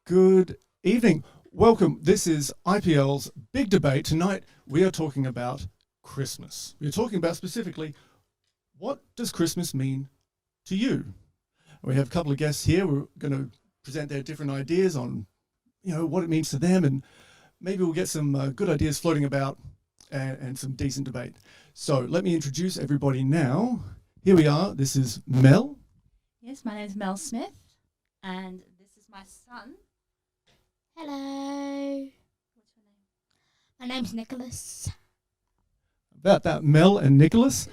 Good evening. Welcome. This is IPL's Big Debate. Tonight we are talking about Christmas. We're talking about specifically, what does Christmas mean to you? We have a couple of guests here. We're going to present their different ideas on, what it means to them, and maybe we'll get some good ideas floating about and some decent debate. So let me introduce everybody now. Here we are. This is Mel. Yes, my name is Mel Smith, and this is my son. Hello. What's your name? My name's Nicholas. About that, Mel and Nicholas.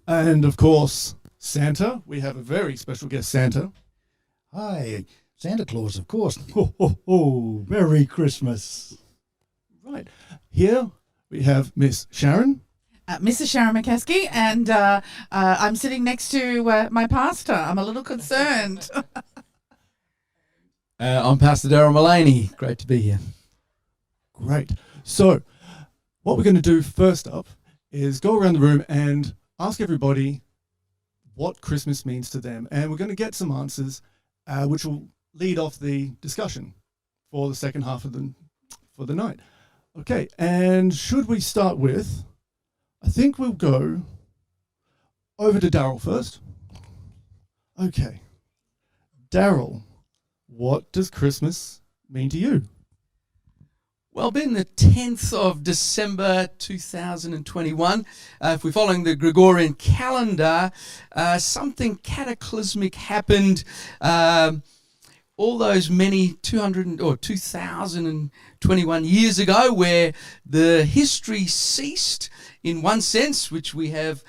And of course, Santa. We have a very special guest, Santa. Hi, Santa Claus, of course. Ho, ho, ho. Merry Christmas. Right. Here we have Miss Sharon. Mrs. Sharon McCaskey, and I'm sitting next to my pastor. I'm a little concerned. I'm Pastor Daryl Mullaney. Great to be here. Great. So what we're going to do first up is go around the room and ask everybody what Christmas means to them. And we're going to get some answers, which will lead off the discussion for the second half of for the night. Okay. And should we start with, I think we'll go over to Daryl first. Okay. Daryl, what does Christmas mean to you? Well, being the 10th of December 2021, if we're following the Gregorian calendar, something cataclysmic happened all those many 2021 years ago, where the history ceased in one sense, which we have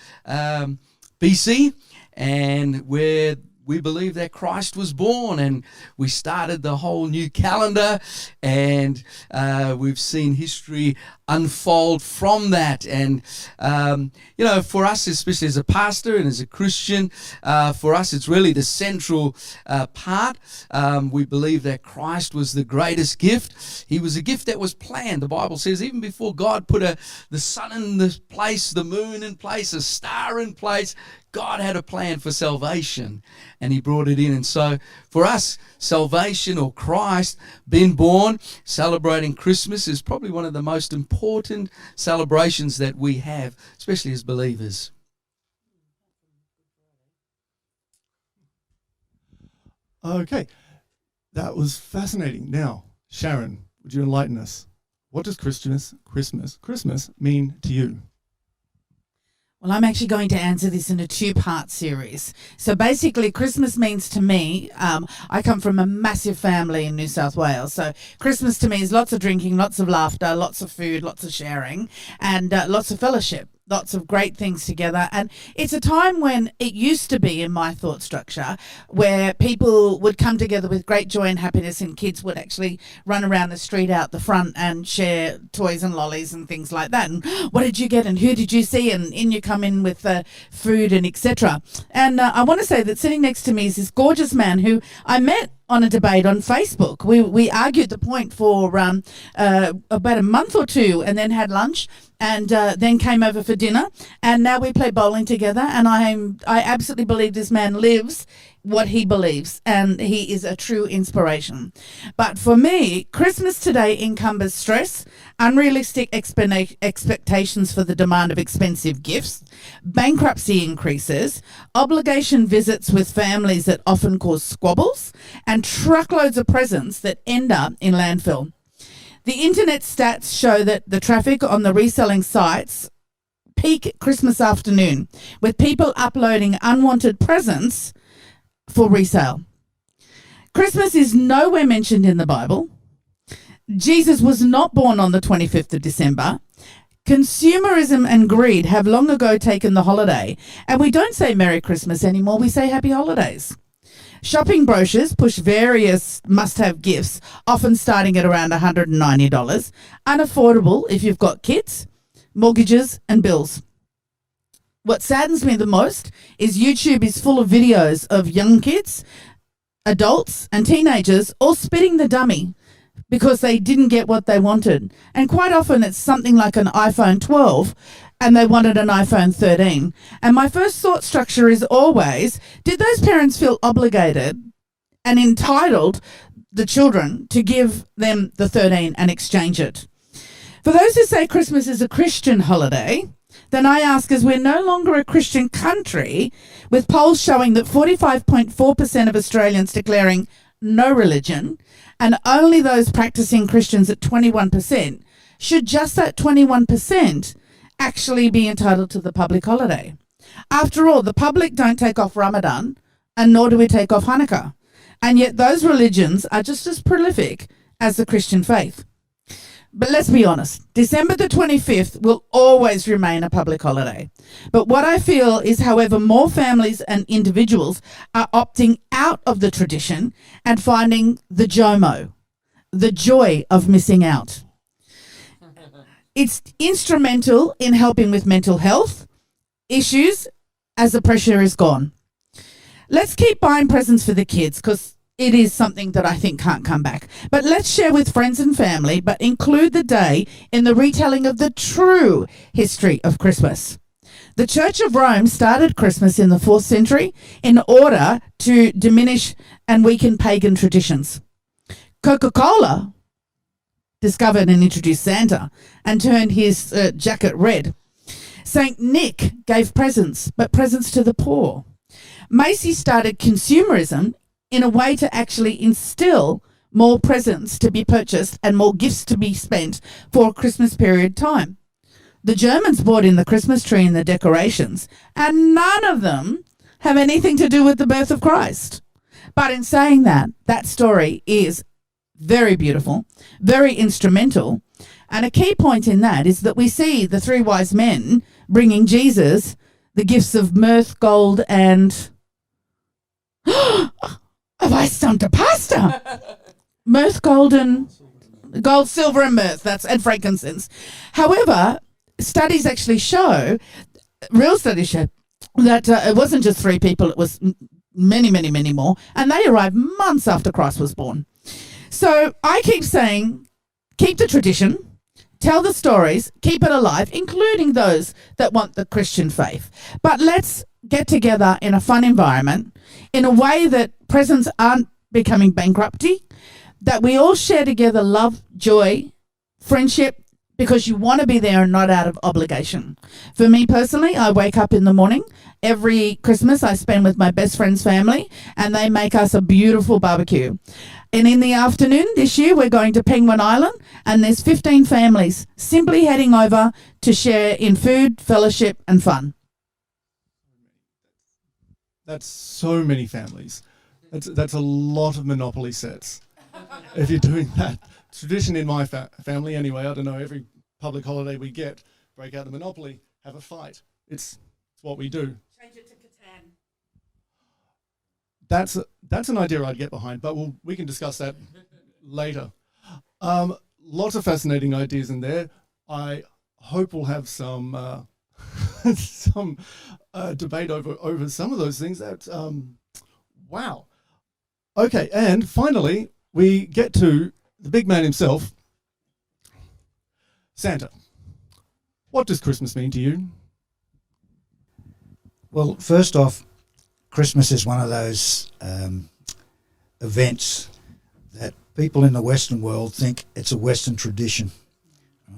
BC, and where we believe that Christ was born, and we started the whole new calendar, and we've seen history unfold from that. And for us, especially as a pastor and as a Christian, for us it's really the central part. We believe that Christ was the greatest gift. He was a gift that was planned. The Bible says even before God put the sun in the place, the moon in place, a star in place, God had a plan for salvation, and he brought it in. And so for us, salvation, or Christ being born, celebrating Christmas, is probably one of the most important celebrations that we have, especially as believers. Okay, that was fascinating. Now, Sharon, would you enlighten us? What does Christmas mean to you? Well, I'm actually going to answer this in a two-part series. So basically, Christmas means to me, I come from a massive family in New South Wales. So Christmas to me is lots of drinking, lots of laughter, lots of food, lots of sharing, and lots of fellowship. Lots of great things together. And it's a time when it used to be, in my thought structure, where people would come together with great joy and happiness, and kids would actually run around the street out the front and share toys and lollies and things like that. And what did you get, and who did you see? And in you come in with food and etc. And I want to say that sitting next to me is this gorgeous man who I met on a debate on Facebook. We argued the point for about a month or two, and then had lunch, and then came over for dinner, and now we play bowling together. And I absolutely believe this man lives what he believes, and he is a true inspiration. But for me, Christmas today encumbers stress, unrealistic expectations for the demand of expensive gifts, bankruptcy increases, obligation visits with families that often cause squabbles, and truckloads of presents that end up in landfill. The internet stats show that the traffic on the reselling sites peak Christmas afternoon, with people uploading unwanted presents for resale. Christmas is nowhere mentioned in the Bible. Jesus was not born on the 25th of December. Consumerism and greed have long ago taken the holiday, and we don't say Merry Christmas anymore, we say Happy Holidays. Shopping brochures push various must-have gifts, often starting at around $190, unaffordable if you've got kids, mortgages and bills. What saddens me the most is YouTube is full of videos of young kids, adults and teenagers all spitting the dummy because they didn't get what they wanted. And quite often it's something like an iPhone 12 and they wanted an iPhone 13. And my first thought structure is always, did those parents feel obligated and entitled the children to give them the 13 and exchange it. For those who say Christmas is a Christian holiday, then I ask, as we're no longer a Christian country, with polls showing that 45.4% of Australians declaring no religion and only those practicing Christians at 21%, should just that 21% actually be entitled to the public holiday? After all, the public don't take off Ramadan, and nor do we take off Hanukkah. And yet those religions are just as prolific as the Christian faith. But let's be honest, December the 25th will always remain a public holiday. But what I feel is, however, more families and individuals are opting out of the tradition and finding the JOMO, the joy of missing out. It's instrumental in helping with mental health issues as the pressure is gone. Let's keep buying presents for the kids, because it is something that I think can't come back. But let's share with friends and family, but include the day in the retelling of the true history of Christmas. The Church of Rome started Christmas in the 4th century in order to diminish and weaken pagan traditions. Coca-Cola discovered and introduced Santa and turned his jacket red. St. Nick gave presents, but presents to the poor. Macy started consumerism in a way to actually instill more presents to be purchased and more gifts to be spent for a Christmas period time. The Germans brought in the Christmas tree and the decorations, and none of them have anything to do with the birth of Christ. But in saying that, that story is very beautiful, very instrumental, and a key point in that is that we see the 3 wise men bringing Jesus the gifts of mirth, gold, and... Have I stumped a pastor? Mirth, gold, silver, and mirth. And frankincense. However, studies actually show, real studies show, that it wasn't just 3 people, it was many, many, many more. And they arrived months after Christ was born. So I keep saying, keep the tradition, tell the stories, keep it alive, including those that want the Christian faith. But let's get together in a fun environment, in a way that presents aren't becoming bankrupty, that we all share together love, joy, friendship, because you want to be there and not out of obligation. For me personally, I wake up in the morning. Every Christmas I spend with my best friend's family, and they make us a beautiful barbecue. And in the afternoon this year, we're going to Penguin Island, and there's 15 families simply heading over to share in food, fellowship, and fun. That's so many families. That's a lot of Monopoly sets. If you're doing that. Tradition in my family anyway, I don't know, every public holiday we get, break out the Monopoly, have a fight. It's what we do. Change it to Catan. That's an idea I'd get behind, but we can discuss that later. Lots of fascinating ideas in there. I hope we'll have some some debate over some of those things. That wow. Okay, and finally we get to the big man himself, Santa. What does Christmas mean to you? Well, first off, Christmas is one of those events that people in the Western world think it's a Western tradition.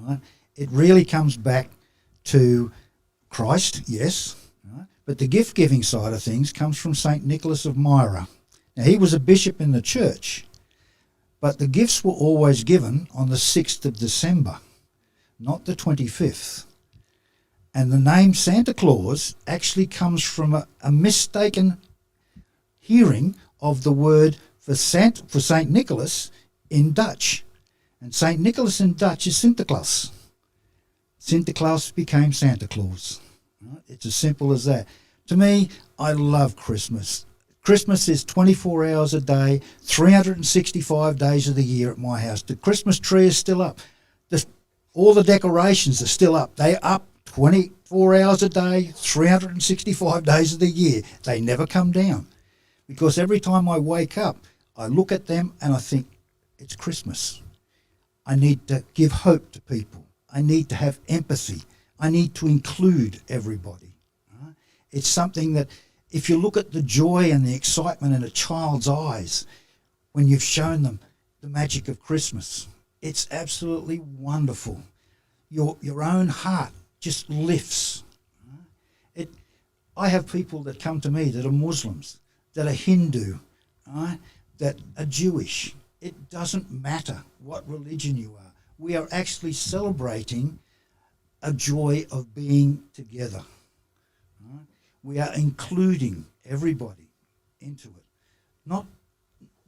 Right? It really comes back to Christ, yes, right? But the gift-giving side of things comes from St. Nicholas of Myra. Now, he was a bishop in the church, but the gifts were always given on the 6th of December, not the 25th. And the name Santa Claus actually comes from a mistaken hearing of the word for St. Nicholas in Dutch. And St. Nicholas in Dutch is Sinterklaas. Sinterklaas became Santa Claus. Right? It's as simple as that. To me, I love Christmas. Christmas is 24 hours a day, 365 days of the year at my house. The Christmas tree is still up. All the decorations are still up. They're up 24 hours a day, 365 days of the year. They never come down. Because every time I wake up, I look at them and I think, it's Christmas. I need to give hope to people. I need to have empathy. I need to include everybody. Right? It's something that, if you look at the joy and the excitement in a child's eyes when you've shown them the magic of Christmas. It's absolutely wonderful. Your own heart just lifts. I have people that come to me that are Muslims, that are Hindu, right, that are Jewish. It doesn't matter what religion you are. We are actually celebrating a joy of being together. Right? We are including everybody into it. Not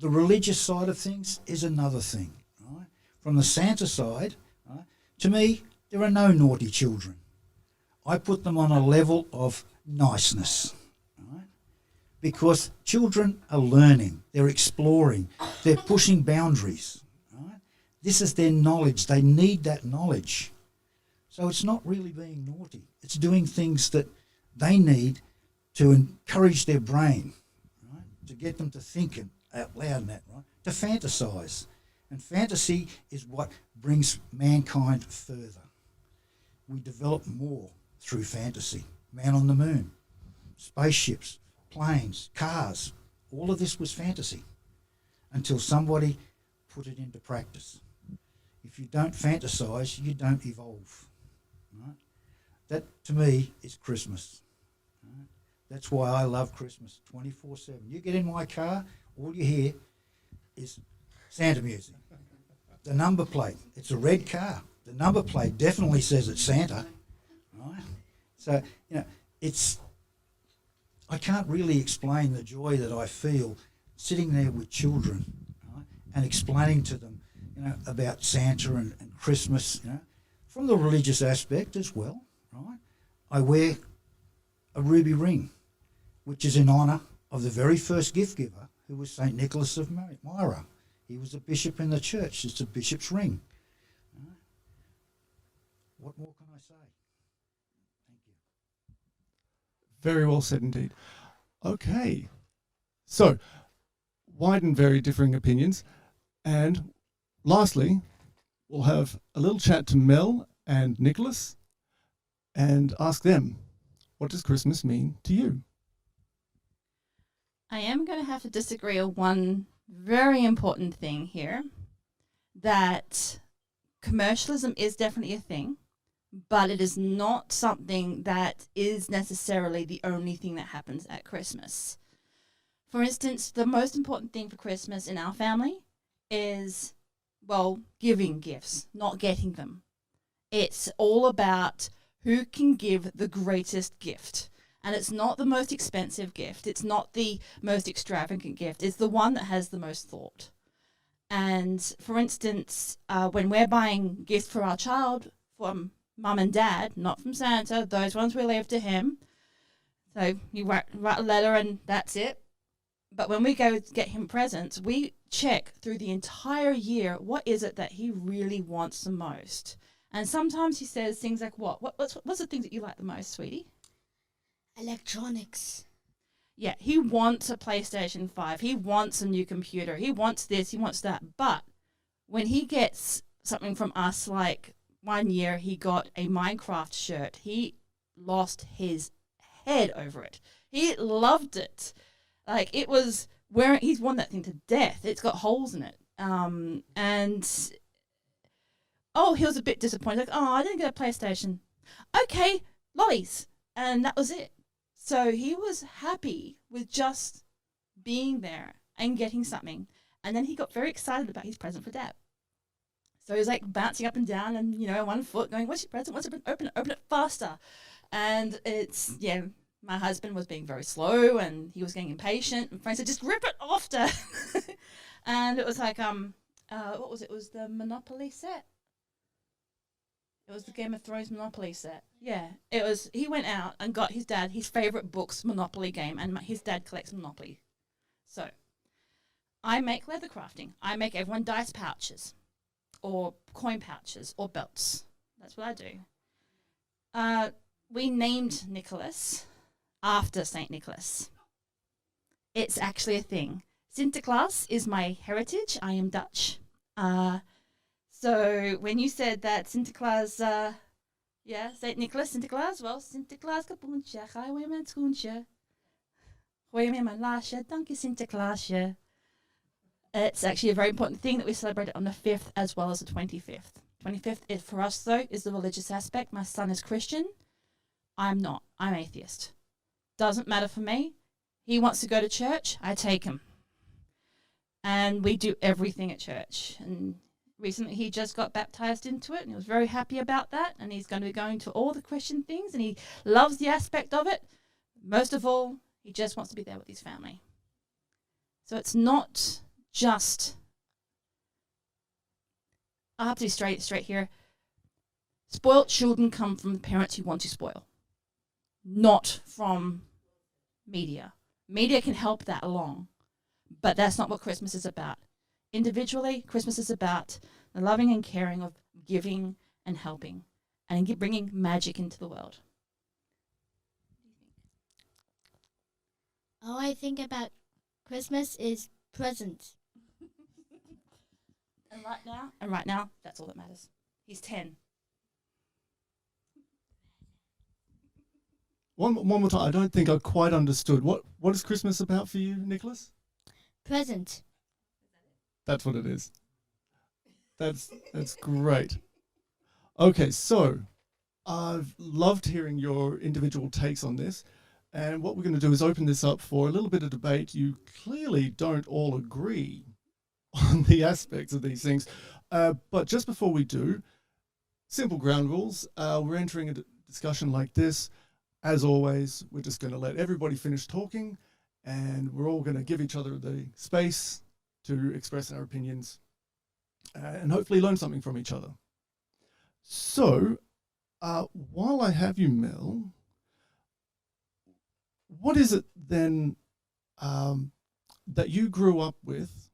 the religious side of things is another thing. Right? From the Santa side, right, to me, there are no naughty children. I put them on a level of niceness, right? Because children are learning, they're exploring, they're pushing boundaries. Right? This is their knowledge. They need that knowledge. So it's not really being naughty. It's doing things that they need to encourage their brain, right? To get them to think out loud and that, right? To fantasize. And fantasy is what brings mankind further. We develop more through fantasy. Man on the moon, spaceships, planes, cars, all of this was fantasy until somebody put it into practice. If you don't fantasize, you don't evolve. Right? That, to me, is Christmas. Right? That's why I love Christmas 24/7. You get in my car, all you hear is Santa music. The number plate, it's a red car. The number plate definitely says it's Santa. Right? So, I can't really explain the joy that I feel sitting there with children, right, and explaining to them, about Santa and Christmas, from the religious aspect as well, right? I wear a ruby ring, which is in honour of the very first gift giver, who was St. Nicholas of Myra. He was a bishop in the church. It's a bishop's ring. Right? What more can I say? Thank you. Very well said indeed. Okay. So, wide and very differing opinions. And lastly, we'll have a little chat to Mel and Nicholas and ask them, what does Christmas mean to you? I am going to have to disagree on one very important thing here, that commercialism is definitely a thing, but it is not something that is necessarily the only thing that happens at Christmas. For instance, the most important thing for Christmas in our family is, well, giving gifts, not getting them. It's all about who can give the greatest gift. And it's not the most expensive gift. It's not the most extravagant gift. It's the one that has the most thought. And for instance, when we're buying gifts for our child from mum and dad, not from Santa, those ones we leave to him. So you write a letter and that's it. But when we go to get him presents, we check through the entire year, what is it that he really wants the most? And sometimes he says things like, what's the things that you like the most, sweetie? Electronics. Yeah, he wants a PlayStation 5. He wants a new computer. He wants this, he wants that. But when he gets something from us, like one year he got a Minecraft shirt, he lost his head over it. He loved it. Like, it was wearing, he's worn that thing to death. It's got holes in it. He was a bit disappointed. Like, I didn't get a PlayStation. Okay, lollies. And that was it. So he was happy with just being there and getting something. And then he got very excited about his present for Dad. So he was like bouncing up and down and, one foot going, what's your present? What's it? Open it faster. And my husband was being very slow and he was getting impatient. And Frank said, just rip it off, Dad. And it was like, what was it? It was the Monopoly set. It was the Game of Thrones Monopoly set. Yeah, it was. He went out and got his dad his favourite book's Monopoly game, and his dad collects Monopoly. So, I make leather crafting. I make everyone dice pouches, or coin pouches, or belts. That's what I do. We named Nicholas after St. Nicholas. It's actually a thing. Sinterklaas is my heritage. I am Dutch. So when you said that Sinterklaas, St. Nicholas, Sinterklaas, well, Sinterklaas kapoentje, ga je weer met het schoentje. Gooi je weer mijn laasje, dank je Sinterklaasje. It's actually a very important thing that we celebrate it on the 5th as well as the 25th. 25th is, for us, though, is the religious aspect. My son is Christian. I'm not. I'm atheist. Doesn't matter for me. He wants to go to church. I take him. And we do everything at church. And recently he just got baptized into it and he was very happy about that. And he's going to be going to all the Christian things and he loves the aspect of it. Most of all, he just wants to be there with his family. So it's not just, I have to be straight here. Spoiled children come from the parents who want to spoil, not from media. Media can help that along, but that's not what Christmas is about. Individually, Christmas is about the loving and caring of giving and helping and bringing magic into the world. All I think about Christmas is presents. And right now, that's all that matters. He's 10. One more time. I don't think I quite understood. What is Christmas about for you, Nicholas? Present. That's what it is. That's great. Okay, so I've loved hearing your individual takes on this. And what we're going to do is open this up for a little bit of debate. You clearly don't all agree on the aspects of these things. But just before we do, simple ground rules. We're entering a discussion like this. As always, we're just going to let everybody finish talking and we're all going to give each other the space to express our opinions and hopefully learn something from each other. So, while I have you, Mel, what is it then that you grew up with,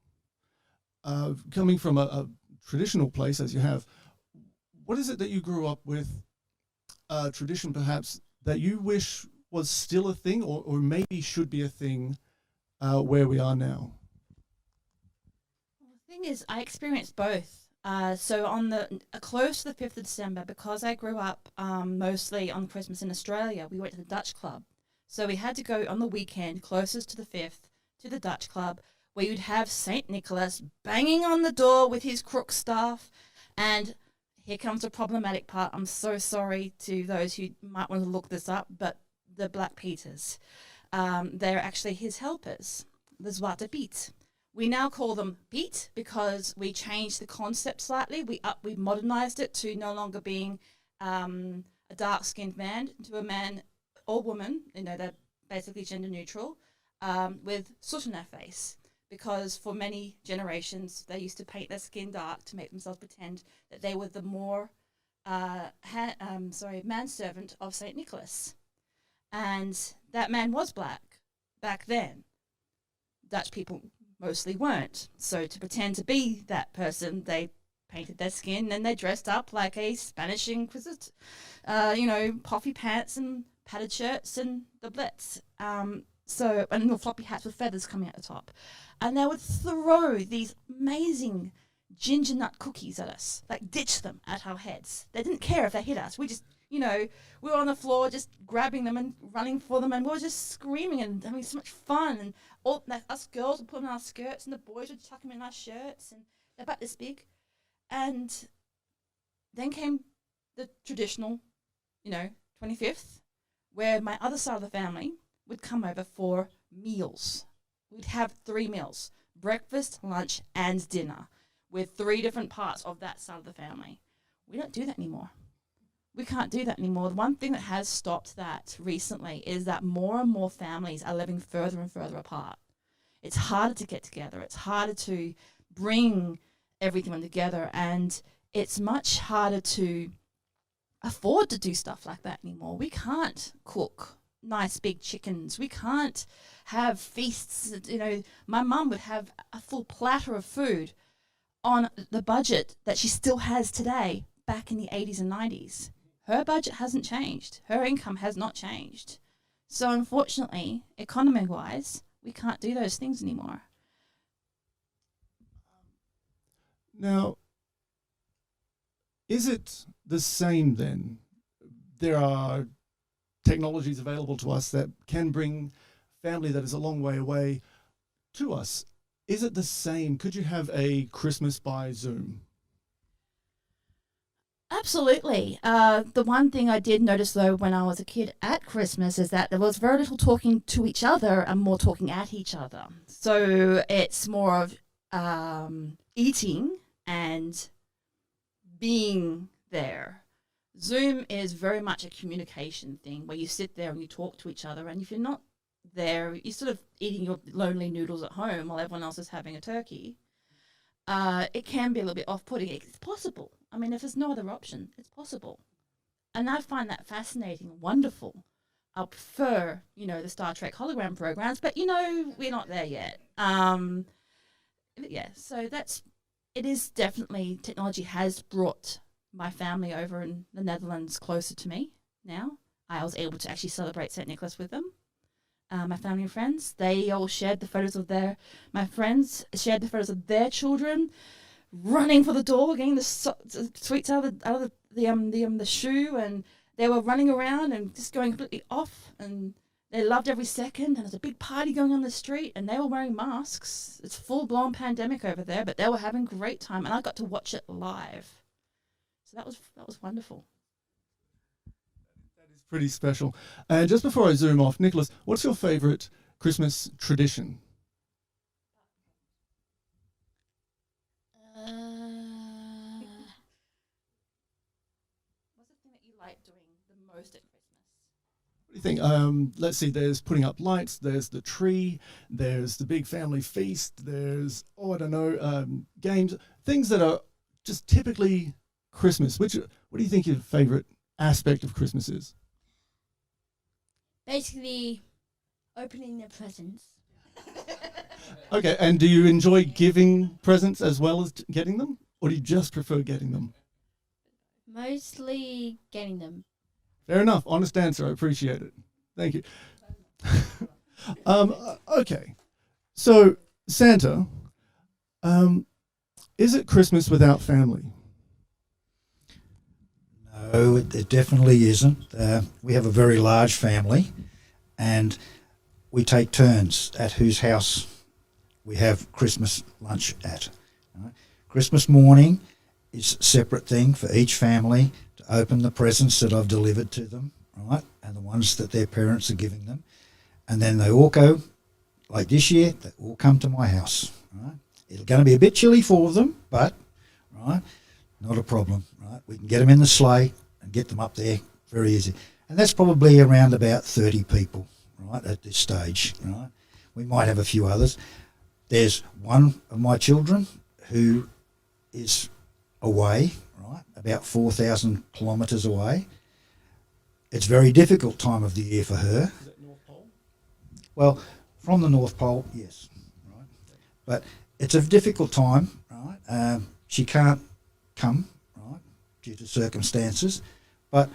coming from a traditional place as you have, what is it that you grew up with, tradition perhaps, that you wish was still a thing or maybe should be a thing where we are now? The thing is, I experienced both. So on the close to the 5th of December, because I grew up mostly on Christmas in Australia, we went to the Dutch club. So we had to go on the weekend closest to the 5th to the Dutch club where you'd have St. Nicholas banging on the door with his crook staff. And here comes the problematic part. I'm so sorry to those who might want to look this up, but the Black Peters, they're actually his helpers, the Zwarte Piet. We now call them Piet because we changed the concept slightly. We modernized it to no longer being a dark-skinned man to a man or woman, they're basically gender neutral, with soot on their face. Because for many generations, they used to paint their skin dark to make themselves pretend that they were the more manservant of St. Nicholas. And that man was black back then. Dutch people mostly weren't. So to pretend to be that person, they painted their skin and they dressed up like a Spanish Inquisitor, puffy pants and padded shirts and doublets. And the floppy hats with feathers coming out the top. And they would throw these amazing ginger nut cookies at us, like ditch them at our heads. They didn't care if they hit us. We just, we were on the floor just grabbing them and running for them, and we were just screaming and having so much fun. And us girls would put them in our skirts, and the boys would chuck them in our shirts, and they're about this big. And then came the traditional, 25th, where my other side of the family would come over for meals. We'd have 3 meals, breakfast, lunch, and dinner, with 3 different parts of that side of the family. We don't do that anymore. We can't do that anymore. The one thing that has stopped that recently is that more and more families are living further and further apart. It's harder to get together. It's harder to bring everything together, and it's much harder to afford to do stuff like that anymore. We can't cook nice big chickens. We can't have feasts. My mum would have a full platter of food on the budget that she still has today back in the 80s and 90s. Her budget hasn't changed. Her income has not changed. So unfortunately, economy-wise, we can't do those things anymore. Now, is it the same then? There are technologies available to us that can bring family that is a long way away to us. is it the same? Could you have a Christmas by Zoom? Absolutely. The one thing I did notice though when I was a kid at Christmas is that there was very little talking to each other and more talking at each other. So it's more of eating and being there. Zoom is very much a communication thing where you sit there and you talk to each other, and if you're not there, you're sort of eating your lonely noodles at home while everyone else is having a turkey. It can be a little bit off-putting. It's possible. I mean, if there's no other option, it's possible. And I find that fascinating and wonderful. I prefer, the Star Trek hologram programs, but, we're not there yet. Yeah, so it is definitely, technology has brought my family over in the Netherlands closer to me now. I was able to actually celebrate St. Nicholas with them. My family and friends, they all shared the photos of my friends shared the photos of their children running for the door, getting the sweets out of the shoe, and they were running around and just going completely off, and they loved every second, and there's a big party going on the street, and they were wearing masks. It's full-blown pandemic over there, but they were having a great time, and I got to watch it live. So that was wonderful. That is pretty special. And just before I zoom off, Nicholas, what's your favourite Christmas tradition? What's the thing that you like doing the most at Christmas? What do you think? Let's see, there's putting up lights, there's the tree, there's the big family feast, there's, I don't know, games, things that are just typically Christmas. What do you think your favourite aspect of Christmas is? Basically, opening the presents. Okay, and do you enjoy giving presents as well as getting them? Or do you just prefer getting them? Mostly getting them. Fair enough. Honest answer. I appreciate it. Thank you. Okay. So, Santa, is it Christmas without family? No, it definitely isn't. We have a very large family, and we take turns at whose house we have Christmas lunch at. Right? Christmas morning is a separate thing for each family to open the presents that I've delivered to them, right, and the ones that their parents are giving them. And then they all go, like this year, they all come to my house. Right? It's going to be a bit chilly for them, but right, not a problem. Right, we can get them in the sleigh and get them up there very easy. And that's probably around about 30 people, right, at this stage. Right, we might have a few others. There's one of my children who is away, right, about 4,000 kilometres away. It's a very difficult time of the year for her. Is that North Pole? Well, from the North Pole, yes, right. But it's a difficult time, right. She can't come, right, due to circumstances. But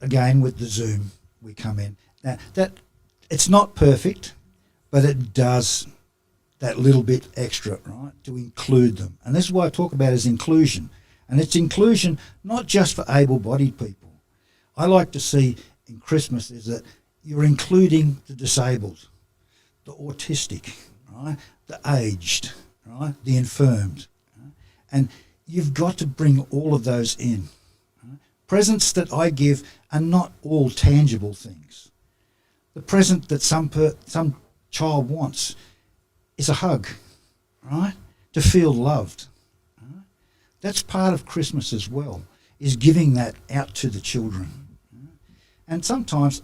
again, with the Zoom, we come in. Now, that it's not perfect, but it does that little bit extra, right, to include them. And this is what I talk about as inclusion. And it's inclusion not just for able-bodied people. I like to see in Christmas is that you're including the disabled, the autistic, right, the aged, right, the infirmed. Right? And you've got to bring all of those in. Right? Presents that I give are not all tangible things. The present that some child wants is a hug, right? To feel loved. Right? That's part of Christmas as well, is giving that out to the children. Right? And sometimes,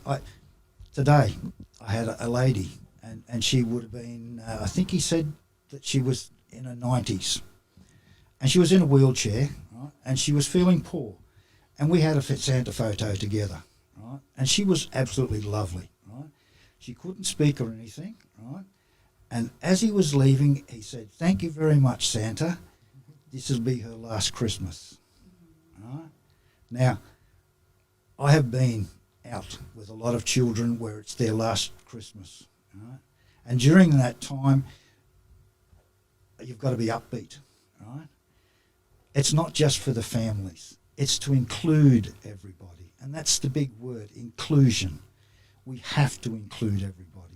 today, I had a lady, and she would have been, I think he said that she was in her 90s. And she was in a wheelchair, right? And she was feeling poor. And we had a Santa photo together, right? And she was absolutely lovely, right? She couldn't speak or anything, right? And as he was leaving, he said, "Thank you very much, Santa. This will be her last Christmas." Right? Now, I have been out with a lot of children where it's their last Christmas. Right? And during that time, you've got to be upbeat. Right? It's not just for the families. It's to include everybody. And that's the big word, inclusion. We have to include everybody.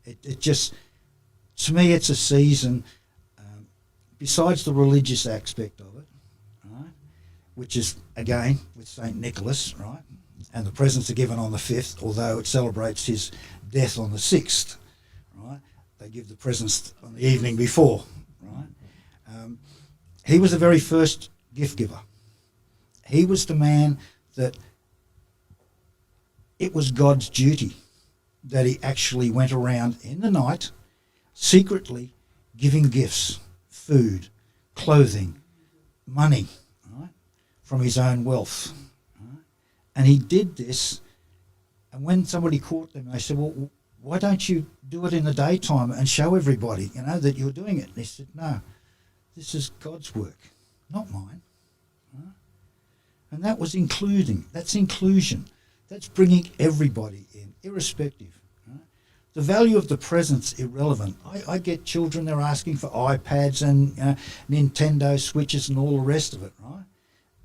It just to me, it's a season, besides the religious aspect of it, right, which is, again, with St. Nicholas, right, and the presents are given on the 5th, although it celebrates his death on the 6th, right? They give the presents on the evening before, right? He was the very first gift giver. He was the man that it was God's duty that he actually went around in the night secretly giving gifts, food, clothing, money, right, from his own wealth. Right? And he did this, and when somebody caught them, they said, well, why don't you do it in the daytime and show everybody, that you're doing it? And he said, no, this is God's work, not mine. Right? And that was that's inclusion. That's bringing everybody in, irrespective. Right? The value of the present's irrelevant. I get children, they're asking for iPads and Nintendo Switches and all the rest of it, right?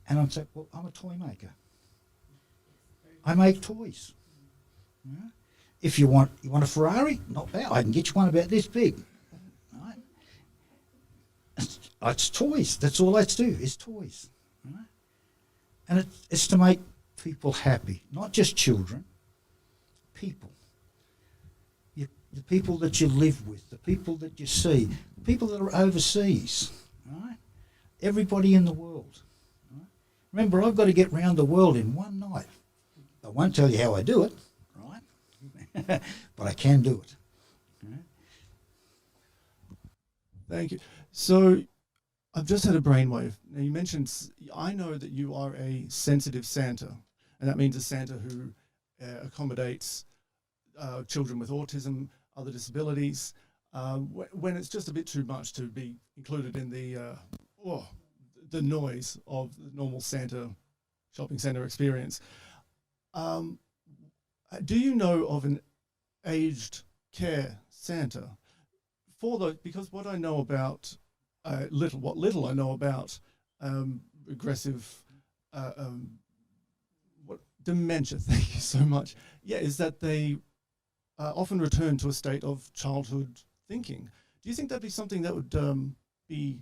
And I'm saying, well, I'm a toy maker. I make toys. Right? If you want a Ferrari, not bad. I can get you one about this big. Right? It's toys. That's all let's do is toys. Right? And it's to make people happy, not just children, people. The people that you live with, the people that you see, the people that are overseas, right? Everybody in the world. Right? Remember, I've got to get round the world in one night. I won't tell you how I do it, right? But I can do it. Right? Thank you. So I've just had a brainwave. Now you mentioned, I know that you are a sensitive Santa, and that means a Santa who accommodates children with autism, other disabilities, when it's just a bit too much to be included in the noise of the normal Santa shopping centre experience. Do you know of an aged care Santa? Because what I know about what little I know about aggressive dementia, thank you so much. Yeah, is that they often return to a state of childhood thinking. Do you think that'd be something that would be,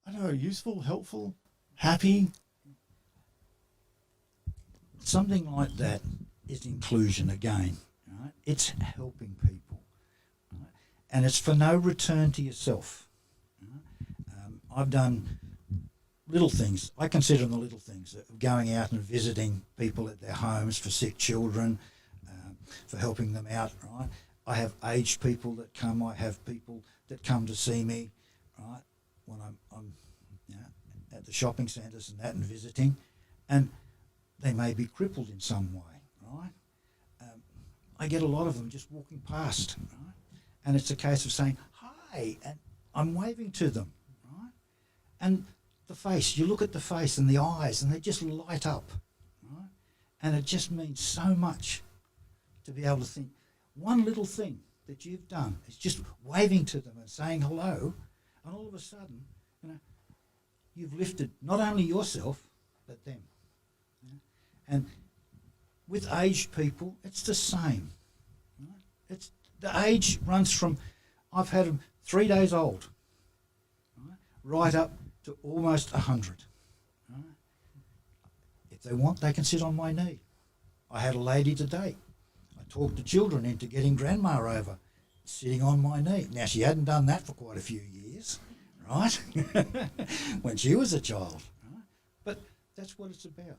I don't know, useful, helpful, happy? Something like that is inclusion again. Right? It's helping people. Right? And it's for no return to yourself. Right? I've done little things. I consider them the little things, of going out and visiting people at their homes for sick children, for helping them out, right? I have aged people that come. I have people that come to see me, right, when I'm at the shopping centres and that and visiting, and they may be crippled in some way, right? I get a lot of them just walking past, right? And it's a case of saying, hi, and I'm waving to them, right? And the face, you look at the face and the eyes and they just light up, right? And it just means so much to be able to think, one little thing that you've done is just waving to them and saying hello, and all of a sudden, you've lifted not only yourself, but them. And with aged people, it's the same. Right? It's the age runs from, I've had them 3 days old, right up to almost 100. Right? If they want, they can sit on my knee. I had a lady today. I talked the children into getting grandma over, sitting on my knee. Now, she hadn't done that for quite a few years, right? When she was a child. Right? But that's what it's about.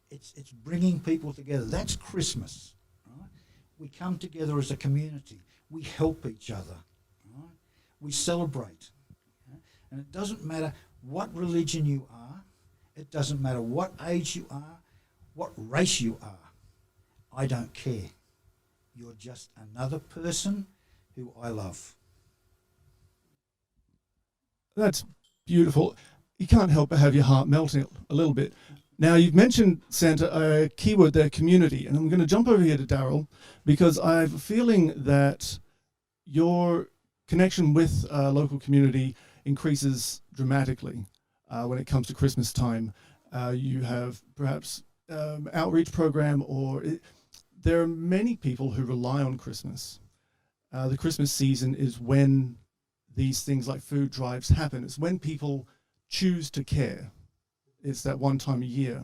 It's bringing people together. That's Christmas. Right? We come together as a community. We help each other. Right? We celebrate. Right? And it doesn't matter what religion you are. It doesn't matter what age you are, what race you are. I don't care. You're just another person who I love. That's beautiful. You can't help but have your heart melting a little bit. Now, you've mentioned, Santa, a keyword there, community, and I'm going to jump over here to Daryl because I have a feeling that your connection with local community increases dramatically when it comes to Christmas time. You have perhaps outreach program, or there are many people who rely on Christmas the Christmas season is when these things like food drives happen. It's when people choose to care. It's that one time a year,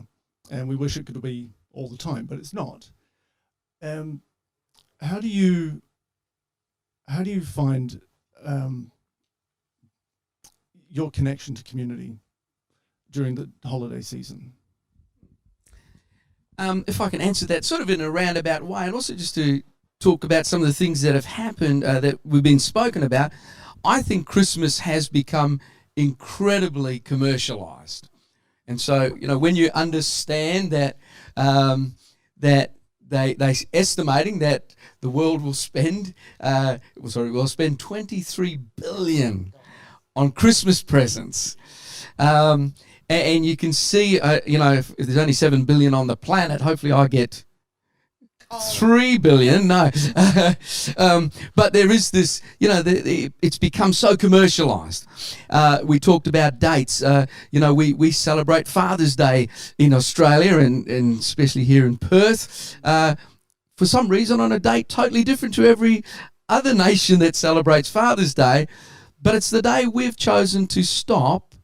and we wish it could be all the time, but it's not. How do you find your connection to community during the holiday season? If I can answer that sort of in a roundabout way, and also just to talk about some of the things that have happened that we've been spoken about, I think Christmas has become incredibly commercialized. And so, when you understand that that they estimating that the world will spend will spend 23 billion on Christmas presents. And you can see, if there's only 7 billion on the planet, hopefully I get 3 billion. No. But there is this, it's become so commercialized. We talked about dates. We celebrate Father's Day in Australia and especially here in Perth. For some reason on a date totally different to every other nation that celebrates Father's Day. But it's the day we've chosen to stop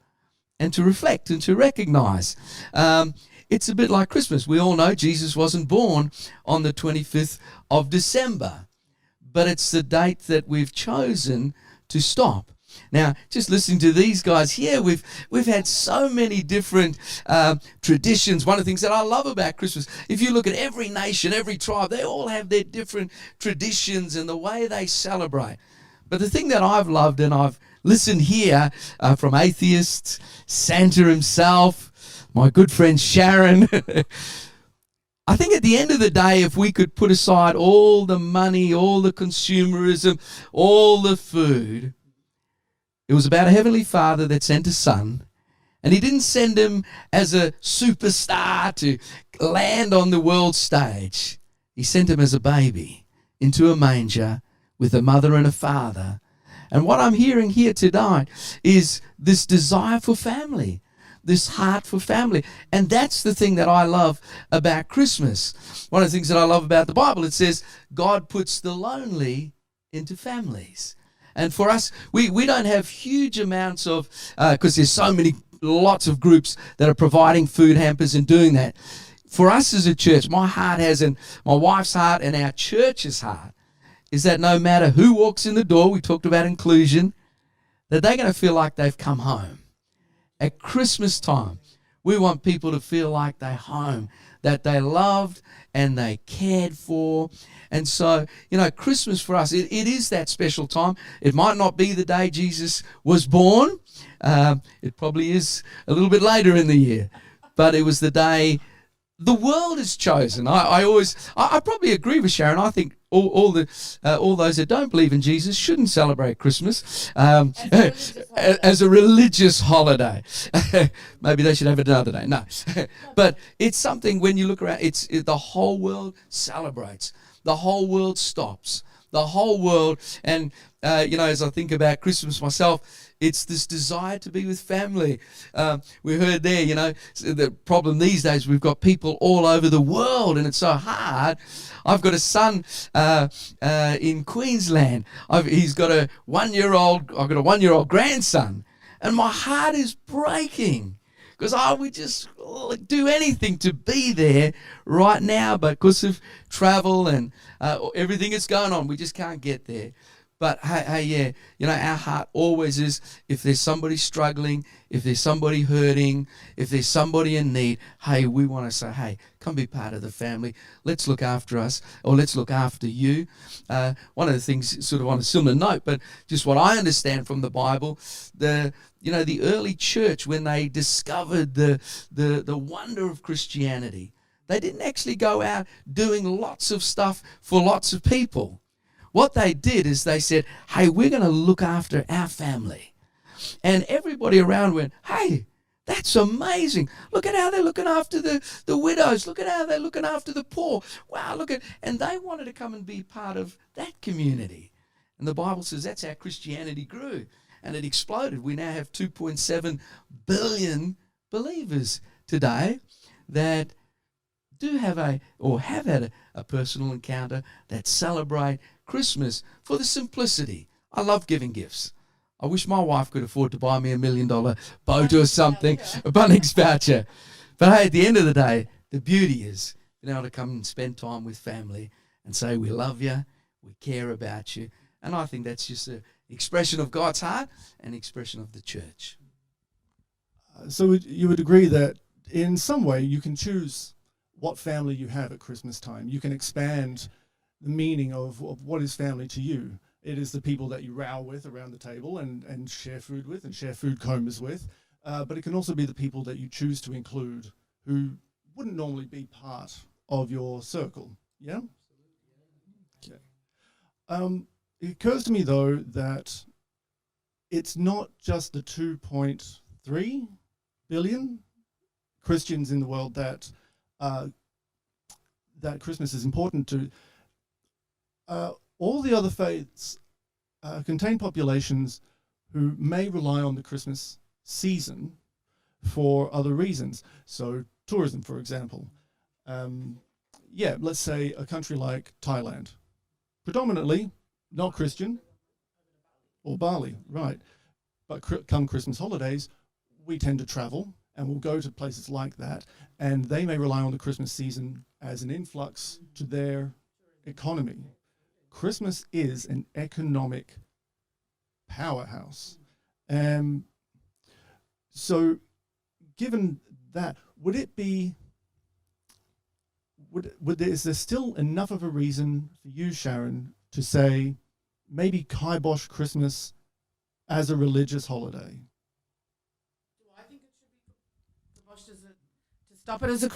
and to reflect and to recognize. It's a bit like Christmas. We all know Jesus wasn't born on the 25th of December, but it's the date that we've chosen to stop. Now, just listening to these guys here, we've had so many different traditions. One of the things that I love about Christmas, if you look at every nation, every tribe, they all have their different traditions and the way they celebrate. But the thing that I've loved, and I've listened here from atheists, Santa himself, my good friend Sharon, I think at the end of the day, if we could put aside all the money, all the consumerism, all the food, it was about a Heavenly Father that sent a Son, and He didn't send Him as a superstar to land on the world stage. He sent Him as a baby into a manger with a mother and a father. And what I'm hearing here tonight is this desire for family, this heart for family. And that's the thing that I love about Christmas. One of the things that I love about the Bible, it says God puts the lonely into families. And for us, we don't have huge amounts of, because there's lots of groups that are providing food hampers and doing that. For us as a church, my heart has, and my wife's heart and our church's heart, is that no matter who walks in the door, we talked about inclusion, that they're going to feel like they've come home. At Christmas time, we want people to feel like they're home, that they're loved and they cared for. And so, Christmas for us, it is that special time. It might not be the day Jesus was born. It probably is a little bit later in the year. But it was the day the world has chosen. I probably agree with Sharon. I think all those that don't believe in Jesus shouldn't celebrate Christmas as a religious holiday. Maybe they should have it another day. No, but it's something when you look around. The whole world celebrates. The whole world stops. The whole world, and as I think about Christmas myself, it's this desire to be with family. We heard there, the problem these days, we've got people all over the world, and it's so hard. I've got a son in Queensland. He's got a 1-year-old. I've got a 1-year-old grandson, and my heart is breaking because I would just do anything to be there right now, but because of travel and everything that's going on, we just can't get there. But hey, our heart always is, if there's somebody struggling, if there's somebody hurting, if there's somebody in need, hey, we want to say, hey, come be part of the family. Let's look after us, or let's look after you. One of the things, sort of on a similar note, but just what I understand from the Bible, the early church, when they discovered the wonder of Christianity, they didn't actually go out doing lots of stuff for lots of people. What they did is they said, hey, we're going to look after our family. And everybody around went, hey, that's amazing. Look at how they're looking after the widows. Look at how they're looking after the poor. Wow, and they wanted to come and be part of that community. And the Bible says that's how Christianity grew. And it exploded. We now have 2.7 billion believers today that do have have had a personal encounter, that celebrate Christmas for the simplicity. I love giving gifts. I wish my wife could afford to buy me $1 million boat or something, a Bunnings voucher. But hey, at the end of the day, the beauty is being able to come and spend time with family and say we love you, we care about you. And I think that's just an expression of God's heart and expression of the church. So you would agree that in some way you can choose what family you have at Christmas time. You can expand the meaning of what is family to you. It is the people that you row with around the table and share food with and share food comas with. But it can also be the people that you choose to include who wouldn't normally be part of your circle. Yeah? Okay. It occurs to me, though, that it's not just the 2.3 billion Christians in the world that Christmas is important to. All the other faiths contain populations who may rely on the Christmas season for other reasons. So tourism, for example. Let's say a country like Thailand, predominantly not Christian, or Bali, right. But come Christmas holidays, we tend to travel and we'll go to places like that, and they may rely on the Christmas season as an influx to their economy. Christmas is an economic powerhouse. So given that, is there still enough of a reason for you, Sharon, to say maybe kibosh Christmas as a religious holiday? Do I think it should be kiboshed to stop it as a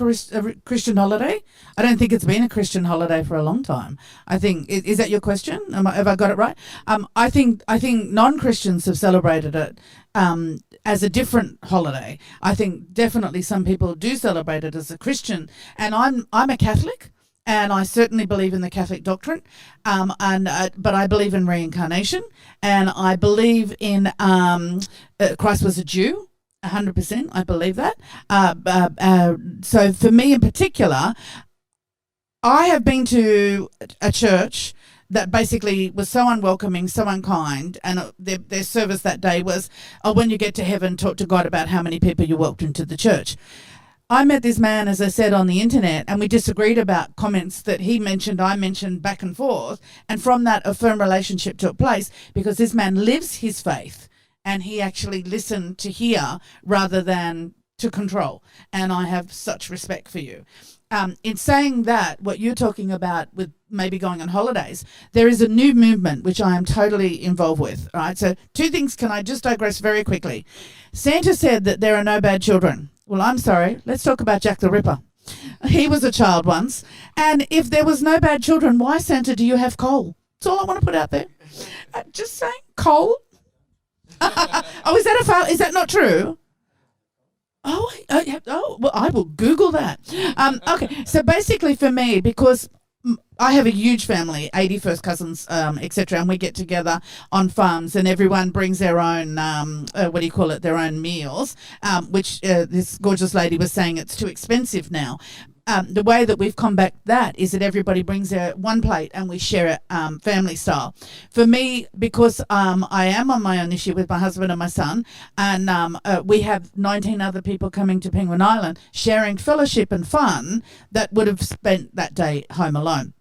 Christian holiday? I don't think it's been a Christian holiday for a long time. I think is that your question? Have I got it right? I think non-Christians have celebrated it as a different holiday. I think definitely some people do celebrate it as a Christian, and I'm a Catholic. And I certainly believe in the Catholic doctrine, but I believe in reincarnation, and I believe in Christ was a Jew, 100%. I believe that. So for me in particular, I have been to a church that basically was so unwelcoming, so unkind, and their service that day was, when you get to heaven, talk to God about how many people you welcomed into the church. I met this man, as I said, on the internet, and we disagreed about comments that he mentioned, I mentioned, back and forth. And from that, a firm relationship took place because this man lives his faith and he actually listened to hear rather than to control. And I have such respect for you. In saying that, what you're talking about with maybe going on holidays, there is a new movement which I am totally involved with. Right. So 2 things, can I just digress very quickly? Santa said that there are no bad children. Well, I'm sorry. Let's talk about Jack the Ripper. He was a child once. And if there was no bad children, why, Santa, do you have coal? That's all I want to put out there. Just saying, coal. Is that not true? Well, I will Google that. Okay, so basically for me, because I have a huge family, 80 first cousins, etc., and we get together on farms, and everyone brings their own, their own meals, which this gorgeous lady was saying it's too expensive now. The way that we've combat that is that everybody brings their one plate and we share it family style. For me, because I am on my own issue with my husband and my son, and we have 19 other people coming to Penguin Island, sharing fellowship and fun that would have spent that day home alone.